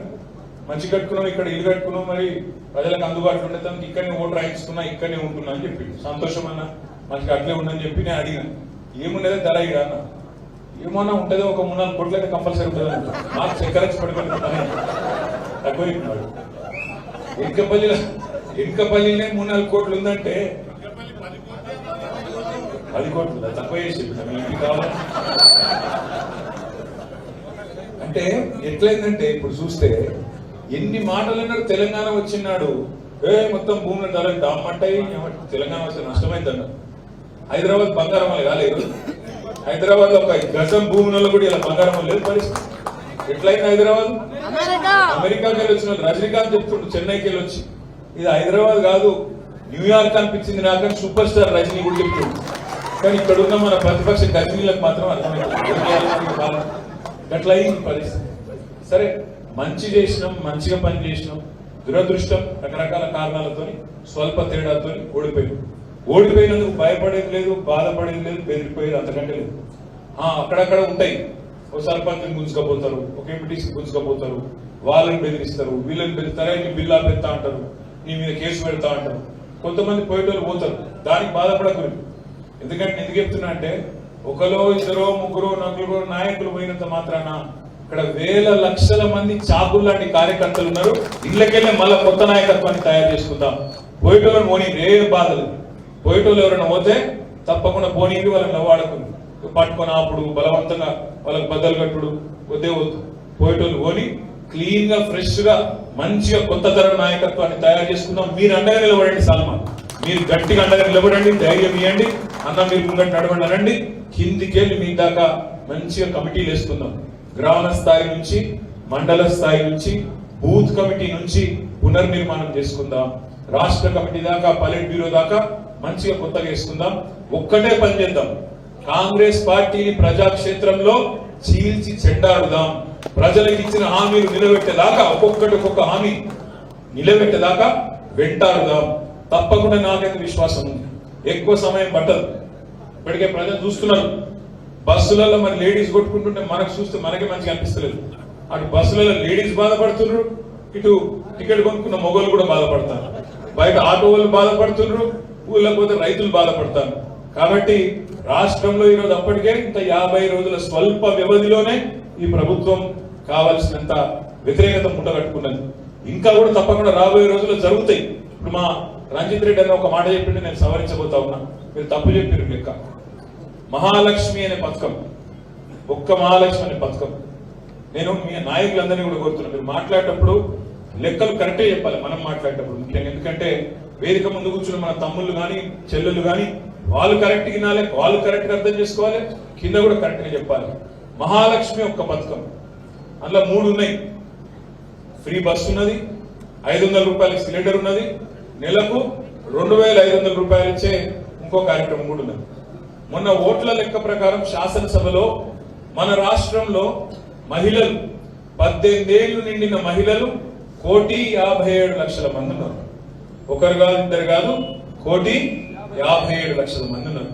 మంచి కట్టుకున్నాం, ఇక్కడ ఇల్లు కట్టుకున్నాం, మరి ప్రజలకు అందుబాటులో ఉండే తనకి ఇక్కడనే ఓటు రాయించుకున్నా, ఇక్కడనే ఉంటున్నా అని చెప్పి సంతోషం అన్న, మంచిగా అట్లే ఉండని చెప్పి నేను అడిగిన. ఏముండేదో ధర ఇక అన్న, ఏమన్నా ఉంటుందో ఒక 3-4 కోట్లు అయితే కంపల్సరీ ఉంటుంది అంట. నాకు చక్కెరచ్చి పడుకుంటున్నాను తక్కువ చెప్పినాడు. ఎన్కపల్లినే 3-4 కోట్లు ఉందంటే 10 కోట్లు తక్కువ చేసి ఇంటికి కావాలి అంటే ఎట్లయిందంటే ఇప్పుడు చూస్తే ఎన్ని మాటలు అన్నారు. తెలంగాణ వచ్చినాడు మొత్తం భూముల ధరలు డామ్మంటాయి, తెలంగాణ వస్తే నష్టమైంది అన్నారు. హైదరాబాద్ బంగారం వల్ల కాలేదు. హైదరాబాద్ లో 1 గజం భూములలో కూడా ఇలా బంగారం లేదు పరిస్థితి. ఎట్లయింది హైదరాబాద్? అమెరికాకి వెళ్ళి వచ్చిన రజనీకాంత్ చెప్తుండు చెన్నైకి వెళ్ళి వచ్చి, ఇది హైదరాబాద్ కాదు న్యూయార్క్ అనిపించింది నాకు, సూపర్ స్టార్ రజనీ కూడా చెప్తుండు. కానీ ఇక్కడ ఉన్న మన ప్రతిపక్ష గర్భిణీలకు మాత్రం అర్థమైంది అట్లా అయింది పరిస్థితి. సరే మంచి చేసినాం, మంచిగా పని చేసినాం, దురదృష్టం రకరకాల కారణాలతో స్వల్ప తేడాతో ఓడిపోయినందుకు భయపడేది లేదు, బాధపడేది లేదు, బెదిరిపోయేది అంతకంటే లేదు. అక్కడక్కడ ఉంటాయి, ఒక సర్పంచ్ని గుంజుకపోతారు, ఒక ఎంపీటీసీ గుంజుకపోతారు, వాళ్ళని బెదిరిస్తారు, వీళ్ళని బెదిరిస్తారా, నీ బిల్లా పెడతా అంటారు, నీ మీద కేసు పెడతా అంటారు. కొంతమంది పోయేటోళ్ళు పోతారు, దానికి బాధపడకూడదు. ఎందుకంటే ఎందుకు చెప్తున్నా అంటే ఒకలో ఇద్దరో ముగ్గురో నలుగురో నాయకులు పోయినంత మాత్రాన ఇక్కడ వేల లక్షల మంది చాకులు లాంటి కార్యకర్తలు ఉన్నారు. ఇళ్ళకెళ్ళే మళ్ళీ కొత్త నాయకత్వాన్ని తయారు చేసుకుందాం. పోయేటోళ్ళని పోనీ ఏ బాధలు, పోయేటోళ్ళు ఎవరైనా పోతే తప్పకుండా పోనీకి వాళ్ళని నవ్వాడుకుంది పట్టుకొని అప్పుడు బలవంతంగా వాళ్ళకి బద్దలు కట్టుడు వద్దే వద్దు. పోయేటోళ్ళు పోని క్లీన్ గా ఫ్రెష్ గా మంచిగా కొత్త తరం నాయకత్వాన్ని తయారు చేసుకుందాం. మీరు అండగా నిలబడండి సల్మాన్, మీరు గట్టిగా అండగా నిలబడండి, ధైర్యం ఇవ్వండి అన్న, మీరు ముంగటి నడవండి అనండి. కిందికెళ్ళి మీ దాకా మంచిగా కమిటీలు వేసుకుందాం. గ్రామ స్థాయి నుంచి, మండల స్థాయి నుంచి, బూత్ కమిటీ నుంచి పునర్నిర్మాణం చేసుకుందాం. రాష్ట్ర కమిటీ దాకా, పల్లెట్ బ్యూరో దాకా మంచిగా కొత్తగా వేసుకుందాం. ఒక్కటే పని చేద్దాం, కాంగ్రెస్ పార్టీని ప్రజాక్షేత్రంలో చీల్చి చెండాడుదాం. ప్రజలకు ఇచ్చిన హామీలు నిలబెట్టేదాకా, ఒక్కొక్క హామీ నిలబెట్టేదాకా వెంటాడుదాం. తప్పకుండా నాకైతే విశ్వాసం ఉంది. ఎక్కువ సమయం పట్టదు. ఇప్పటికే ప్రజలు చూస్తున్నారు, బస్సులలో మరి లేడీస్ కొట్టుకుంటుంటే మనకు చూస్తే మనకే మంచిగా అనిపిస్తలేదు. అటు బస్సులలో లేడీస్ బాధపడుతున్నారు, ఇటు టికెట్ కొనుక్కున్న మొగోళ్ళు కూడా బాధపడతారు, బయట ఆటో వాళ్ళు బాధపడుతున్నారు, ఊళ్ళో పోతే రైతులు బాధపడతారు. కాబట్టి రాష్ట్రంలో ఈరోజు అప్పటికే ఇంత 50 రోజుల స్వల్ప వ్యవధిలోనే ఈ ప్రభుత్వం కావాల్సినంత వ్యతిరేకత ముట్టగట్టుకున్నది. ఇంకా కూడా తప్పకుండా రాబోయే రోజుల్లో జరుగుతాయి. ఇప్పుడు మా రంజిత్ రెడ్డి అన్న ఒక మాట చెప్పింది, నేను సవరించబోతా ఉన్నా. మీరు తప్పు చెప్పారు. లెక్క మహాలక్ష్మి అనే పథకం, ఒక్క మహాలక్ష్మి అనే పథకం, నేను మీ నాయకులందరినీ కూడా కోరుతున్నాను, మీరు మాట్లాడేటప్పుడు లెక్కలు కరెక్టే చెప్పాలి. మనం మాట్లాడేటప్పుడు ముఖ్యంగా, ఎందుకంటే వేదిక ముందు కూర్చున్న మన తమ్ముళ్ళు కానీ చెల్లెళ్ళు కానీ వాళ్ళు కరెక్ట్ వినాలి, వాళ్ళు కరెక్ట్గా అర్థం చేసుకోవాలి, కింద కూడా కరెక్ట్గా చెప్పాలి. మహాలక్ష్మి ఒక్క పథకం, అందులో 3 ఉన్నాయి. ఫ్రీ బస్ ఉన్నది, 500 రూపాయలకి సిలిండర్ ఉన్నది, నెలకు 2500 రూపాయలు ఇచ్చే ఇంకో కార్యక్రమం కూడా ఉన్నది. మొన్న ఓట్ల లెక్క ప్రకారం శాసనసభలో మన రాష్ట్రంలో మహిళలు 18 ఏళ్లు నిండిన మహిళలు 1,57,00,000 మంది ఉన్నారు. ఒకరు కాదు, ఇద్దరు కాదు, 1,57,00,000 మంది ఉన్నారు.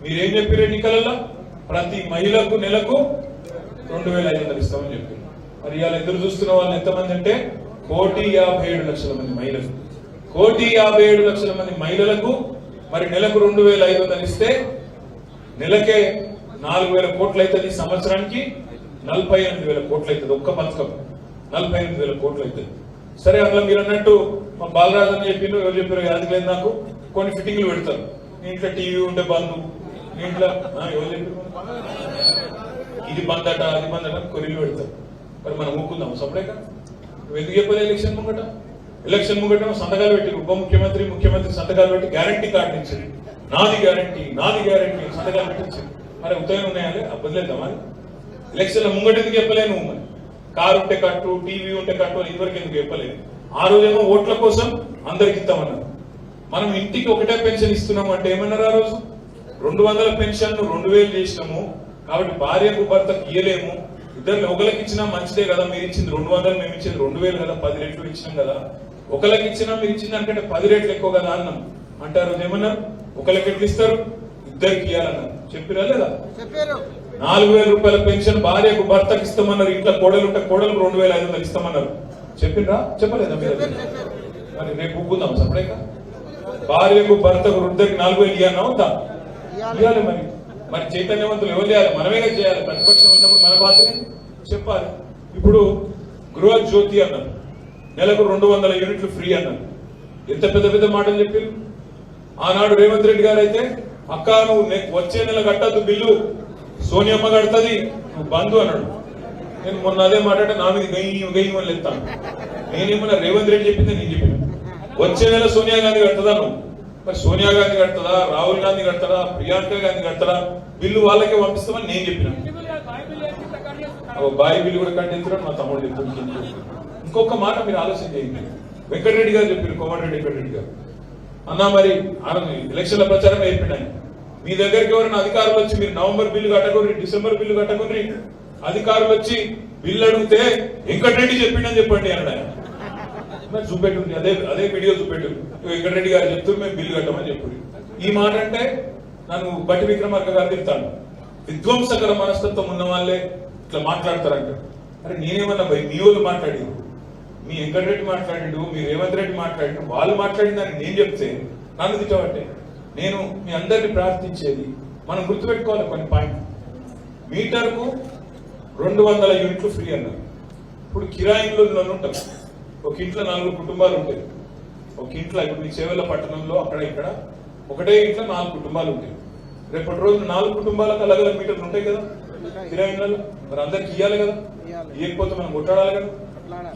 మీరేం చెప్పారు ఎన్నికలలో? ప్రతి మహిళకు నెలకు 2,500 ఇస్తామని చెప్పారు. మరి ఇవాళ ఎదురు చూస్తున్న వాళ్ళు ఎంతమంది అంటే 1,57,00,000 మంది మహిళలు. 1,57,00,000 మంది మహిళలకు మరి నెలకు 2,500 ఇస్తే నెలకే 4,000 కోట్లు అవుతుంది. సంవత్సరానికి 48,000 కోట్లు అవుతుంది. ఒక్క పథకం 48,000 కోట్లు అవుతుంది. సరే, అందులో మీరు అన్నట్టు మా బాలరాజు అని చెప్పిండు, ఎవరు చెప్పారు యాదకి లేదు నాకు, కొన్ని ఫిట్టింగ్లు పెడతారు. నీ ఇంట్లో టీవీ ఉంటే బంధు, నీ ఇంట్లో ఎవరు చెప్పారు ఇది బందట అది బందట కొరిలు పెడతారు. మరి మనం ఊకుందాం సపరేక. నువ్వు ఎందుకు చెప్పలే ఎలక్షన్ ముంగట సంతకాలు పెట్టి, ఉప ముఖ్యమంత్రి ముఖ్యమంత్రి సంతకాలు పెట్టి గ్యారంటీ కార్డు ఇచ్చింది, నాది గ్యారంటీ సంతకాలు పెట్టించింది. మరి ఉత్తరం ఉన్నాయాలి అబ్బలేద్దాం. మరి ఎలక్షన్ల ముంగట ఎందుకు చెప్పలే నువ్వు? మరి కారు ఉంటే కట్టు, టీవీ ఉంటే కట్టు అని ఇదివరకు ఎందుకు చెప్పలేదు? ఆ రోజేమో ఓట్ల కోసం అందరికి ఇస్తామన్నారు. మనం ఇంటికి ఒకటే పెన్షన్ ఇస్తున్నాము అంటే ఏమన్నారు? ఆ రోజు 200 పెన్షన్ 2,000 చేసినాము, కాబట్టి భార్యకు భర్తకు ఇయ్యలేము, ఇద్దరు ఒకరికి ఇచ్చినా మంచిదే కదా, మీరు ఇచ్చింది 200 మేము ఇచ్చింది 2,000 కదా, 10 రెట్లు ఇచ్చినాం కదా, ఒకరికి ఇచ్చినా మీరు ఇచ్చింది అనుకంటే 10 రెట్లు ఎక్కువ కదా అన్నాం. అంటే ఆ రోజు ఏమన్నారు? ఒకరికి ఎట్లు ఇస్తారు, ఇద్దరికి ఇవ్వాలన్నారు. చెప్పిరా లేదా? 4,000 రూపాయల పెన్షన్ భార్యకు భర్తకు ఇస్తామన్నారు. ఇంట్లో కోడలు ఉంటే కోడలకు 2,500 ఇస్తామన్నారు. చెప్పిండ్రా? చెప్పలేదా మీరు? మరి రేపు ఒప్పుకుందాం సపరేక. భార్యకు భర్తకు ఇద్దరికి 4,000 ఇవ్వాలన్నా వద్దా? ఇవ్వాలి. మరి చైతన్యవంతులు ఎవరు చేయాలి? మనమే చేయాలి. ప్రతిపక్షం ఉన్నప్పుడు మన బాధ్యత చెప్పాలి. ఇప్పుడు గృహ జ్యోతి అన్నారు, నెలకు 200 యూనిట్లు ఫ్రీ అన్నారు. ఎంత పెద్ద మాటలు చెప్పారు. ఆనాడు రేవంత్ రెడ్డి గారు అయితే, అక్క నువ్వు వచ్చే నెల కట్టద్దు బిల్లు, సోనియమ్మ కడుతుంది, నువ్వు బంధు అన్నాడు. నేను మొన్న అదే మాట్లాడే నా మీద గయ్యం అని ఎత్తాను. నేనేమన్నా రేవంత్ రెడ్డి చెప్పింది నేను చెప్పిన, వచ్చే నెల సోనియా గాంధీ కడుతుందా? నువ్వు మరి సోనియా గాంధీ కడతాడా, రాహుల్ గాంధీ కడతాడా, ప్రియాంక గాంధీ కడతాడా? బిల్లు వాళ్ళకే పంపిస్తామని నేను చెప్పిన. బాయి బిల్లు కూడా కట్టించడం మా తమ్ముడు చెప్తుంది. ఇంకొక మాట మీరు ఆలోచన చేయండి. వెంకటరెడ్డి గారు చెప్పారు, కోమటిరెడ్డి వెంకటరెడ్డి గారు అన్నా, మరి ఎలక్షన్ల ప్రచారం అయిపోయినాయి, మీ దగ్గరికి ఎవరైనా అధికారులు వచ్చి మీరు నవంబర్ బిల్లు కట్టకుని డిసెంబర్ బిల్లు కట్టకుని అధికారులు వచ్చి బిల్లు అడిగితే వెంకటరెడ్డి చెప్పిండని చెప్పండి అన్నాడు. మరి చూపెట్టు, అదే వీడియో చూపెట్టు, వెంకటరెడ్డి గారు చెప్తూ మేము బిల్లు కట్టమని చెప్పండి. ఈ మాట అంటే నన్ను బట్టి విక్రమార్క గారు తిడతాను. విధ్వంసకర మనస్తత్వం ఉన్న వాళ్ళే ఇట్లా మాట్లాడతారంట. అరే నేనేమన్నా భయ్, మీ వాళ్ళు మాట్లాడి, మీ వెంకటరెడ్డి మాట్లాడిండు, మీ రేవంత్ రెడ్డి మాట్లాడిండు, వాళ్ళు మాట్లాడిందని నేను చెప్తే నన్ను తిట్టబట్టే. నేను మీ అందరినీ ప్రార్థించేది, మనం గుర్తుపెట్టుకోవాలి కొన్ని పాయింట్. మీటర్కు 200 యూనిట్లు ఫ్రీ అన్నారు. ఇప్పుడు కిరాయిలో ఉంటాం, ఒక ఇంట్లో 4 కుటుంబాలు ఉంటాయి. ఒక ఇంట్లో ఇప్పుడు మీ చేవెళ్ళ పట్టణంలో అక్కడ ఇక్కడ ఒకటే ఇంట్లో 4 కుటుంబాలు ఉంటాయి. రేపటి రోజు 4 కుటుంబాలకు అలగల మీటర్లు ఉంటాయి కదా కిరాయిలలో, మరి అందరికి ఇవ్వాలి కదా, ఇవ్వకపోతే మనం కొట్టాడాలి కదా.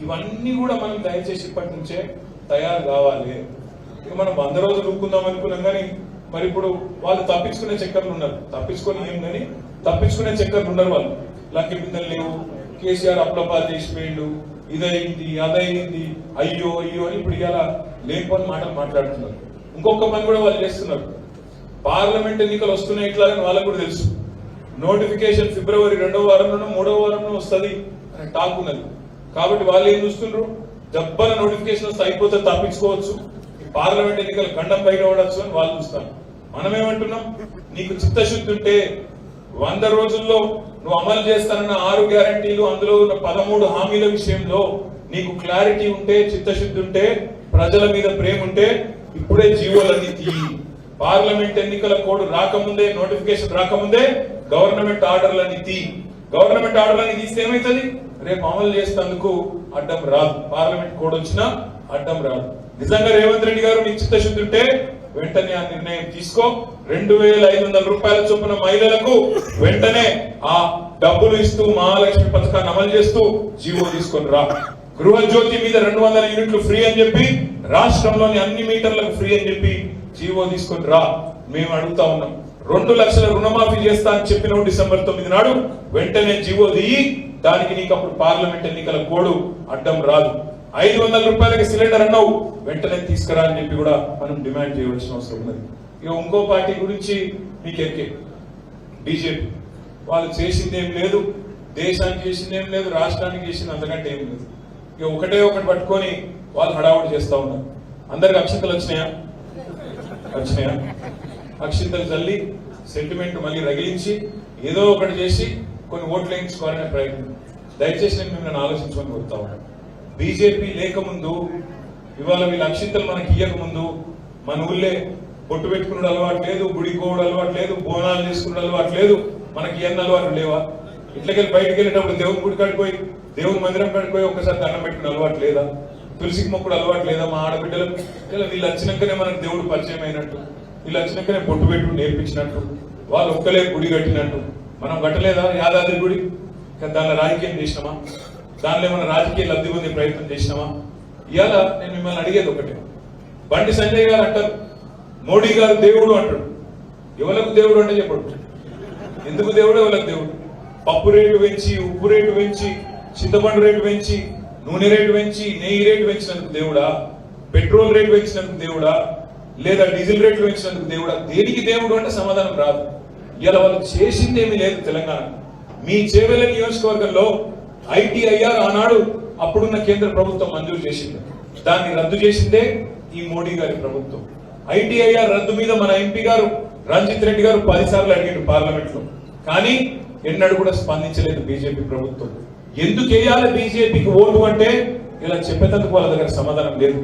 ఇవన్నీ కూడా మనం దయచేసి ఇప్పటి నుంచే తయారు కావాలి. ఇక మనం 100 రోజులు ఊరుకుందాం అనుకున్నాం కానీ మరి ఇప్పుడు వాళ్ళు తప్పించుకునే చక్కర్లు ఉన్నారు. తప్పించుకొని ఏం కానీ తప్పించుకునే చక్కర్లు ఉన్నారు వాళ్ళు. లక్కీ బిందెలు లేవు, కేసీఆర్ అప్లపాలు చేసిపోయిండు, ఇదైంది అదైంది, అయ్యో అయ్యో అని ఇప్పుడు ఇలా లేకపోని మాటలు మాట్లాడుతున్నారు. ఇంకొక పని కూడా వాళ్ళు చేస్తున్నారు. పార్లమెంట్ ఎన్నికలు వస్తున్నాయి ఇట్లా అని వాళ్ళకు కూడా తెలుసు. నోటిఫికేషన్ ఫిబ్రవరి 2వ వారంలోనో 3వ వారంలో వస్తుంది అని టాక్ ఉన్నది. కాబట్టి వాళ్ళు ఏం చూస్తున్నారు, జబ్బన నోటిఫికేషన్ వస్తే అయిపోతే తప్పించుకోవచ్చు, పార్లమెంట్ ఎన్నికలు గండం బయట పడవచ్చు అని వాళ్ళు చూస్తాను. మనమేమంటున్నాం, నీకు చిత్తశుద్ధి ఉంటే 100 రోజుల్లో నువ్వు అమలు చేస్తానన్న 6 గ్యారంటీలు, అందులో ఉన్న 13 హామీల విషయంలో నీకు క్లారిటీ ఉంటే, చిత్తశుద్ధి ఉంటే, ప్రజల మీద ప్రేమ ఉంటే ఇప్పుడే జీవోలన్నీ తీయి. పార్లమెంట్ ఎన్నికల కోడ్ రాకముందే, నోటిఫికేషన్ రాకముందే గవర్నమెంట్ ఆర్డర్లన్నీ తీ. గవర్నమెంట్ ఆర్డర్లన్నీ తీస్తే ఏమైతుంది, రేపు అమలు చేసేందుకు అడ్డం రాదు. పార్లమెంట్ కోడ్ వచ్చినా అడ్డం రాదు. నిజంగా రేవంత్ రెడ్డి గారు నీ చిత్తశుద్ధి ఉంటే వెంటనే ఆ నిర్ణయం తీసుకో. 2500 రూపాయల చొప్పున మహిళలకు వెంటనే ఆ డబ్బులు ఇస్తూ మహాలక్ష్మి పథకాన్ని అమలు చేస్తూ జీవో తీసుకొని రా. గృహజ్యోతి మీద 200 యూనిట్లు ఫ్రీ అని చెప్పి, రాష్ట్రంలోని అన్ని మీటర్లకు ఫ్రీ అని చెప్పి జీవో తీసుకొని రా. మేము అడుగుతా ఉన్నాం, 2 లక్షల రుణమాఫీ చేస్తా అని చెప్పిన డిసెంబర్ 9 నాడు వెంటనే జీవో దిగి, దానికి నీకు అప్పుడు పార్లమెంట్ ఎన్నికల కోడ్ అడ్డం రాదు. 500 రూపాయలకి సిలిండర్ అన్నావు, వెంటనే తీసుకురా అని చెప్పి కూడా మనం డిమాండ్ చేయవలసిన అవసరం ఉన్నది. ఇక ఇంకో పార్టీ గురించి మీకు ఎక్కే, బీజేపీ. వాళ్ళు చేసింది ఏం లేదు, దేశానికి చేసింది ఏం లేదు, రాష్ట్రానికి చేసింది అంతకంటే ఏం లేదు. ఇక ఒకటే ఒకటి పట్టుకొని వాళ్ళు హడావుడి చేస్తా ఉన్నారు. అందరికి అక్షింతలు వచ్చినాయా? అక్షింతలు చల్లి సెంటిమెంట్ మళ్ళీ రగిలించి ఏదో ఒకటి చేసి కొన్ని ఓట్లు వేయించుకోవాలనే ప్రయత్నం. దయచేసి నేను మిమ్మల్ని ఆలోచించుకొని కోరుతా ఉన్నాను. బీజేపీ లేకముందు, ఇవాళ వీళ్ళ అక్షింతలు మనకి ఇయ్యకముందు మన ఊళ్ళే బొట్టు పెట్టుకునే అలవాటు లేదు, గుడి కోవడం అలవాటు లేదు, బోనాలు చేసుకునే అలవాటు లేదు. మనకి ఎన్ని అలవాటు లేవా? ఇట్లకెళ్ళి బయటకు వెళ్ళేటప్పుడు దేవుని గుడి కడిపోయి, దేవుని మందిరం కడిపోయి ఒక్కసారి దండం పెట్టుకునే అలవాటు లేదా? తులసికి మొక్కుడు అలవాటు లేదా? మా ఆడబిడ్డలకు వీళ్ళు వచ్చినాకనే మనకు దేవుడు పరిచయం అయినట్టు, వీళ్ళు వచ్చినాకనే బొట్టు పెట్టు నేర్పించినట్టు, వాళ్ళు ఒక్కలే గుడి కట్టినట్టు మనం కట్టలేదా యాదాద్రి గుడి? దానిలో రాజకీయం చేసినామా? దానిలో ఏమైనా రాజకీయ లబ్ధి పొందే ప్రయత్నం చేసినామా? ఇవాళ నేను మిమ్మల్ని అడిగేది ఒకటే. బండి సంజయ్ గారు అంటారు మోడీ గారు దేవుడు అంటాడు. ఎవరికి దేవుడు అంటే చెప్పడు. ఎందుకు దేవుడు, ఎవరికి దేవుడు? పప్పు రేటు పెంచి, ఉప్పు రేటు పెంచి, చింతపండు రేటు పెంచి, నూనె రేటు పెంచి, నెయ్యి రేటు పెంచినందుకు దేవుడా? పెట్రోల్ రేటు పెంచినందుకు దేవుడా? లేదా డీజిల్ రేట్లు పెంచినందుకు దేవుడా? దేనికి దేవుడు అంటే సమాధానం రాదు. ఇలా వాళ్ళు చేసింది ఏమీ లేదు. తెలంగాణ మీ చేవెళ్ళ నియోజకవర్గంలో ITIR ఆనాడు అప్పుడున్న కేంద్ర ప్రభుత్వం మంజూరు చేసింది. దాన్ని రద్దు చేసిందే ఈ మోడీ గారి ప్రభుత్వం. ITIR రద్దు మీద మన ఎంపీ గారు రంజిత్ రెడ్డి గారు 10 సార్లు అడిగారు పార్లమెంట్ లో, కానీ ఎన్నడూ కూడా స్పందించలేదు బీజేపీ ప్రభుత్వం. ఎందుకు వేయాలి బీజేపీకి ఓటు అంటే ఇలా చెప్పేందుకు వాళ్ళ దగ్గర సమాధానం లేదు.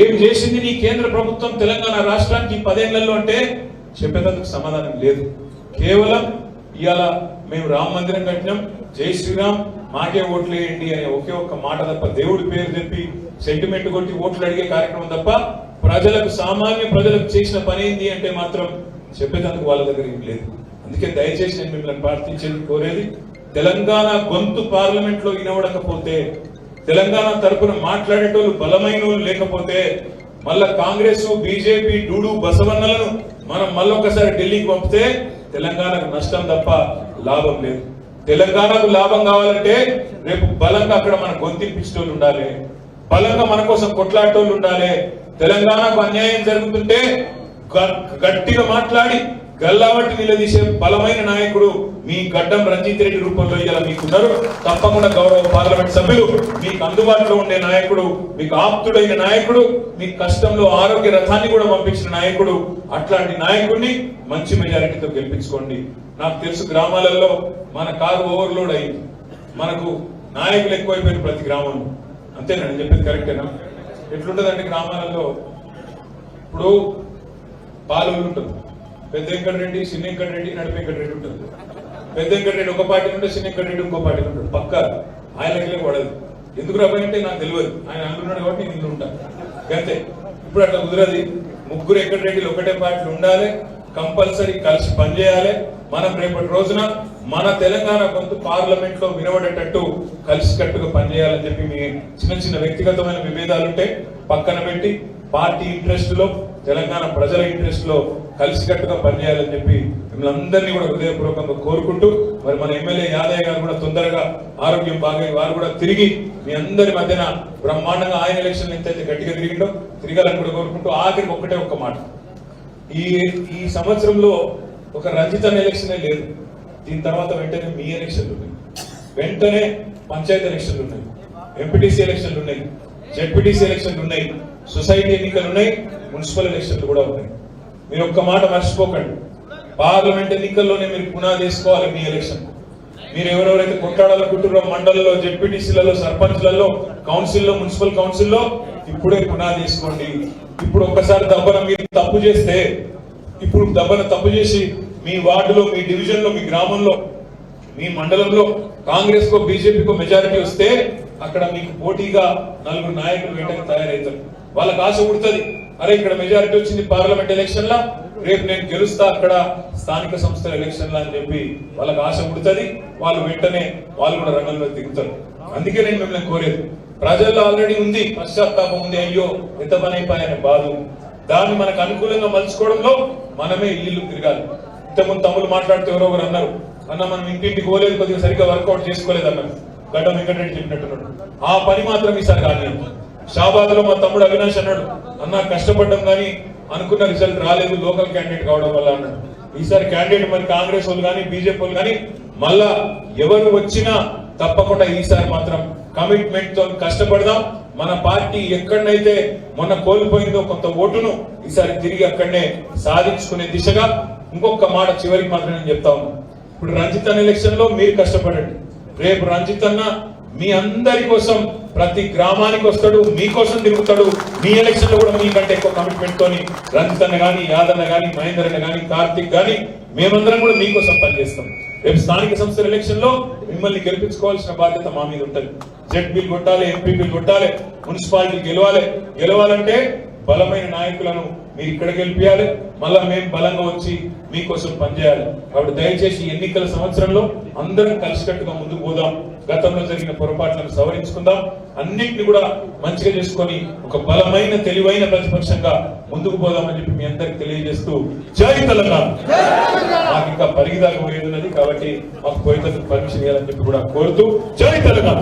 ఏం చేసింది నీ కేంద్ర ప్రభుత్వం తెలంగాణ రాష్ట్రానికి 10 ఏళ్లలో అంటే చెప్పేందుకు సమాధానం లేదు. కేవలం ఇవాళ మేము రామ మందిరం కట్టినాం, జై శ్రీరామ్, మాకే ఓట్లు వేయండి అనే ఒకే ఒక్క మాట తప్ప, దేవుడి పేరు చెప్పి సెంటిమెంట్ కొట్టి ఓట్లు అడిగే కార్యక్రమం తప్ప ప్రజలకు, సామాన్య ప్రజలకు చేసిన పని ఏంది అంటే మాత్రం చెప్పేందుకు వాళ్ళ దగ్గర ఏం లేదు. అందుకే దయచేసి నేను మిమ్మల్ని ప్రార్థించేది, కోరేది, తెలంగాణ గొంతు పార్లమెంట్ లో వినవడకపోతే, తెలంగాణ తరపున మాట్లాడేటోళ్ళు బలమైన లేకపోతే, మళ్ళా కాంగ్రెస్, బీజేపీ, డూడు బసవన్నలను మనం మళ్ళొకసారి ఢిల్లీకి పంపితే తెలంగాణకు నష్టం తప్ప లాభం లేదు. తెలంగాణకు లాభం కావాలంటే రేపు బలంగా అక్కడ మన గొంతింపించేటోళ్ళు ఉండాలి, బలంగా మన కోసం కొట్లాడేటోళ్ళు ఉండాలి. తెలంగాణకు అన్యాయం జరుగుతుంటే గట్టిగా మాట్లాడి గల్లావట్టి నిలదీసే బలమైన నాయకుడు మీ గడ్డం రంజిత్ రెడ్డి రూపంలో ఇలా మీకున్నారు. తప్పకుండా గౌరవ పార్లమెంట్ సభ్యులు మీకు అందుబాటులో ఉండే నాయకుడు, మీకు ఆప్తుడైన నాయకుడు, మీ కష్టంలో ఆరోగ్య రథాన్ని కూడా పంపించిన నాయకుడు. అట్లాంటి నాయకుడిని మంచి మెజారిటీతో గెలిపించుకోండి. నాకు తెలుసు గ్రామాలలో మన కారు ఓవర్లోడ్ అయింది, మనకు నాయకులు ఎక్కువైపోయిన ప్రతి గ్రామంలో. అంతేనా నేను చెప్పేది కరెక్టేనా? ఎట్లుంటదంటే గ్రామాలలో ఇప్పుడు పాలూరు ఉంటుంది, పెద్ద వెంకటరెడ్డి, చిన్న వెంకటరెడ్డి, నడిపి వెంకటరెడ్డి ఉంటుంది. పెద్ద వెంకటరెడ్డి ఒక పార్టీ ఉంటే చిన్న వెంకటరెడ్డి ఇంకో పార్టీ ఉంటాడు. పక్క ఆయనకి పడదు. ఎందుకు రాబోయంటే నాకు తెలియదు, ఆయన అంటున్నాడు కాబట్టి నేను ఇంట్లో ఉంటాను అంతే. ఇప్పుడు అట్లా కుదరది. ముగ్గురు వెంకటరెడ్డిలు ఒకటే పార్టీలు ఉండాలి, కంపల్సరీ కలిసి పనిచేయాలి. మనం రేపటి రోజున మన తెలంగాణ గొంతు పార్లమెంట్ లో వినబడేటట్టు కలిసికట్టుగా పనిచేయాలని చెప్పి మీ చిన్న చిన్న వ్యక్తిగతమైన విభేదాలుంటే పక్కన పెట్టి పార్టీ ఇంట్రెస్ట్ లో, తెలంగాణ ప్రజల ఇంట్రెస్ట్ లో కలిసికట్టుగా పనిచేయాలని చెప్పి మిమ్మల్ని అందరినీ కూడా హృదయపూర్వకంగా కోరుకుంటూ, మరి మన ఎమ్మెల్యే యాదయ్య గారు కూడా తొందరగా ఆరోగ్యం బాగా వారు కూడా తిరిగి మీ అందరి మధ్యన బ్రహ్మాండంగా ఆయన ఎలక్షన్ ఎంతైతే గట్టిగా తిరిగిండో తిరగాలని కూడా కోరుకుంటూ, ఆఖరికి ఒక్క మాట, ఈ సంవత్సరంలో ఒక రంజితన్ ఎలక్షనే లేదు. దీని తర్వాత వెంటనే మీ ఎలక్షన్లు ఉన్నాయి, వెంటనే పంచాయతీ ఎలక్షన్లు ఉన్నాయి, ఎంపీటీసీ ఎలక్షన్లు ఉన్నాయి, జెడ్పీటీసీ ఎలక్షన్లు ఉన్నాయి, సొసైటీ ఎన్నికలు ఉన్నాయి, మున్సిపల్ ఎలక్షన్లు కూడా ఉన్నాయి. మీరు ఒక్క మాట మర్చిపోకండి, పార్లమెంట్ ఎన్నికల్లోనే మీరు పునాది వేసుకోవాలి మీ ఎలక్షన్. మీరు ఎవరెవరైతే కొట్టాడాలనుకుంటున్నారో మండలంలో, జెడ్పీటీసీలలో, సర్పంచ్లలో, కౌన్సిల్లో, మున్సిపల్ కౌన్సిల్లో ఇప్పుడే పునాది వేసుకోండి. ఇప్పుడు ఒక్కసారి దబ్బన మీరు తప్పు చేస్తే, ఇప్పుడు దబ్బన తప్పు చేసి మీ వార్డులో, మీ డివిజన్ లో, మీ గ్రామంలో, మీ మండలంలో కాంగ్రెస్ కో బీజేపీకో మెజారిటీ వస్తే అక్కడ మీకు పోటీగా నలుగురు నాయకులు వెంటనే తయారవుతారు. వాళ్ళకి ఆశ పుడుతుంది, అరే ఇక్కడ మెజారిటీ వచ్చింది పార్లమెంట్ ఎలక్షన్ లా, రేపు నేను గెలుస్తా అక్కడ స్థానిక సంస్థల ఎలక్షన్ లా అని చెప్పి వాళ్ళకి ఆశ పుడుతుంది. వాళ్ళు వెంటనే వాళ్ళు కూడా రంగంలో దిగుతారు. అందుకే నేను మిమ్మల్ని కోరేది, ప్రజల్లో ఆల్రెడీ ఉంది పశ్చాత్తాపం ఉంది, అయ్యో ఎంత పని అయిపోయాయనే బాధ. దాన్ని మనకు అనుకూలంగా మలుచుకోవడంలో మనమే ఇల్లు తిరగాలి. ఇంతకుముందు తమ్ముళ్ళు మాట్లాడుతూ ఎవరో ఒకరు అన్నారు, అన్న మనం ఇంటింటికి పోలేదు, కొద్దిగా సరిగ్గా వర్కౌట్ చేసుకోలేదు అన్నారు. గడ్డం వెంకటరెడ్డి చెప్పినట్టున్నాడు. ఆ పని మాత్రం ఈసారి కానీ షాబాద్ లో మా తమ్ముడు అవినాష్ అన్నాడు, అన్న కష్టపడ్డం కానీ అనుకున్న రిజల్ట్ రాలేదు లోకల్ క్యాండిడేట్ కావడం వల్ల అన్నాడు. ఈసారి క్యాండిడేట్ మరి కాంగ్రెస్ వాళ్ళు కానీ బీజేపీ వాళ్ళు కానీ మళ్ళా ఎవరు వచ్చినా తప్పకుండా ఈసారి మాత్రం కమిట్మెంట్ తో కష్టపడదాం. మన పార్టీ ఎక్కడనైతే మొన్న కోల్పోయిందో కొంత ఓటును ఈసారి తిరిగి అక్కడనే సాధించుకునే దిశగా. ఇంకొక మాట చివరికి మాత్రం నేను చెప్తా ఉన్నా, ఇప్పుడు రంజిత్ అన్న ఎలక్షన్ లో మీరు కష్టపడండి. రేపు రంజిత్ అన్న మీ అందరి కోసం ప్రతి గ్రామానికి వస్తాడు, మీకోసం తిరుగుతాడు. మీ ఎలక్షన్ లో కూడా మీకంటే ఎక్కువ కమిట్మెంట్ తోని రంజిత్ అన్న గాని, యాదన్న గాని, మహేందర్ అన్న గాని, కార్తిక్ గాని మేమందరం కూడా మీకోసం పనిచేస్తాం. రేపు స్థానిక సంస్థల ఎలక్షన్ లో మిమ్మల్ని గెలిపించుకోవాల్సిన బాధ్యత మా మీద ఉంటుంది. జెడ్పీలు కొట్టాలి, ఎంపీపీలు కొట్టాలి, మున్సిపాలిటీ గెలవాలంటే బలమైన నాయకులను మీరు ఇక్కడ గెలిపియాలి. మళ్ళా మేము బలంగా వచ్చి మీకోసం పనిచేయాలి. కాబట్టి దయచేసి ఎన్నికల సంవత్సరంలో అందరం కలిసికట్టుగా ముందుకు పోదాం. గతంలో జరిగిన పొరపాట్లను సవరించుకుందాం. అన్నింటినీ కూడా మంచిగా చేసుకొని ఒక బలమైన తెలివైన ప్రతిపక్షంగా ముందుకు పోదామని చెప్పి మీ అందరికి తెలియజేస్తూ జై తెలంగాణ. మాకు ఇంకా పరిగిదాకా పోయేది ఉన్నది కాబట్టి మాకు పోయేందుకు పర్మిషన్ ఇవ్వాలని చెప్పి కూడా కోరుతూ జై తెలంగాణ.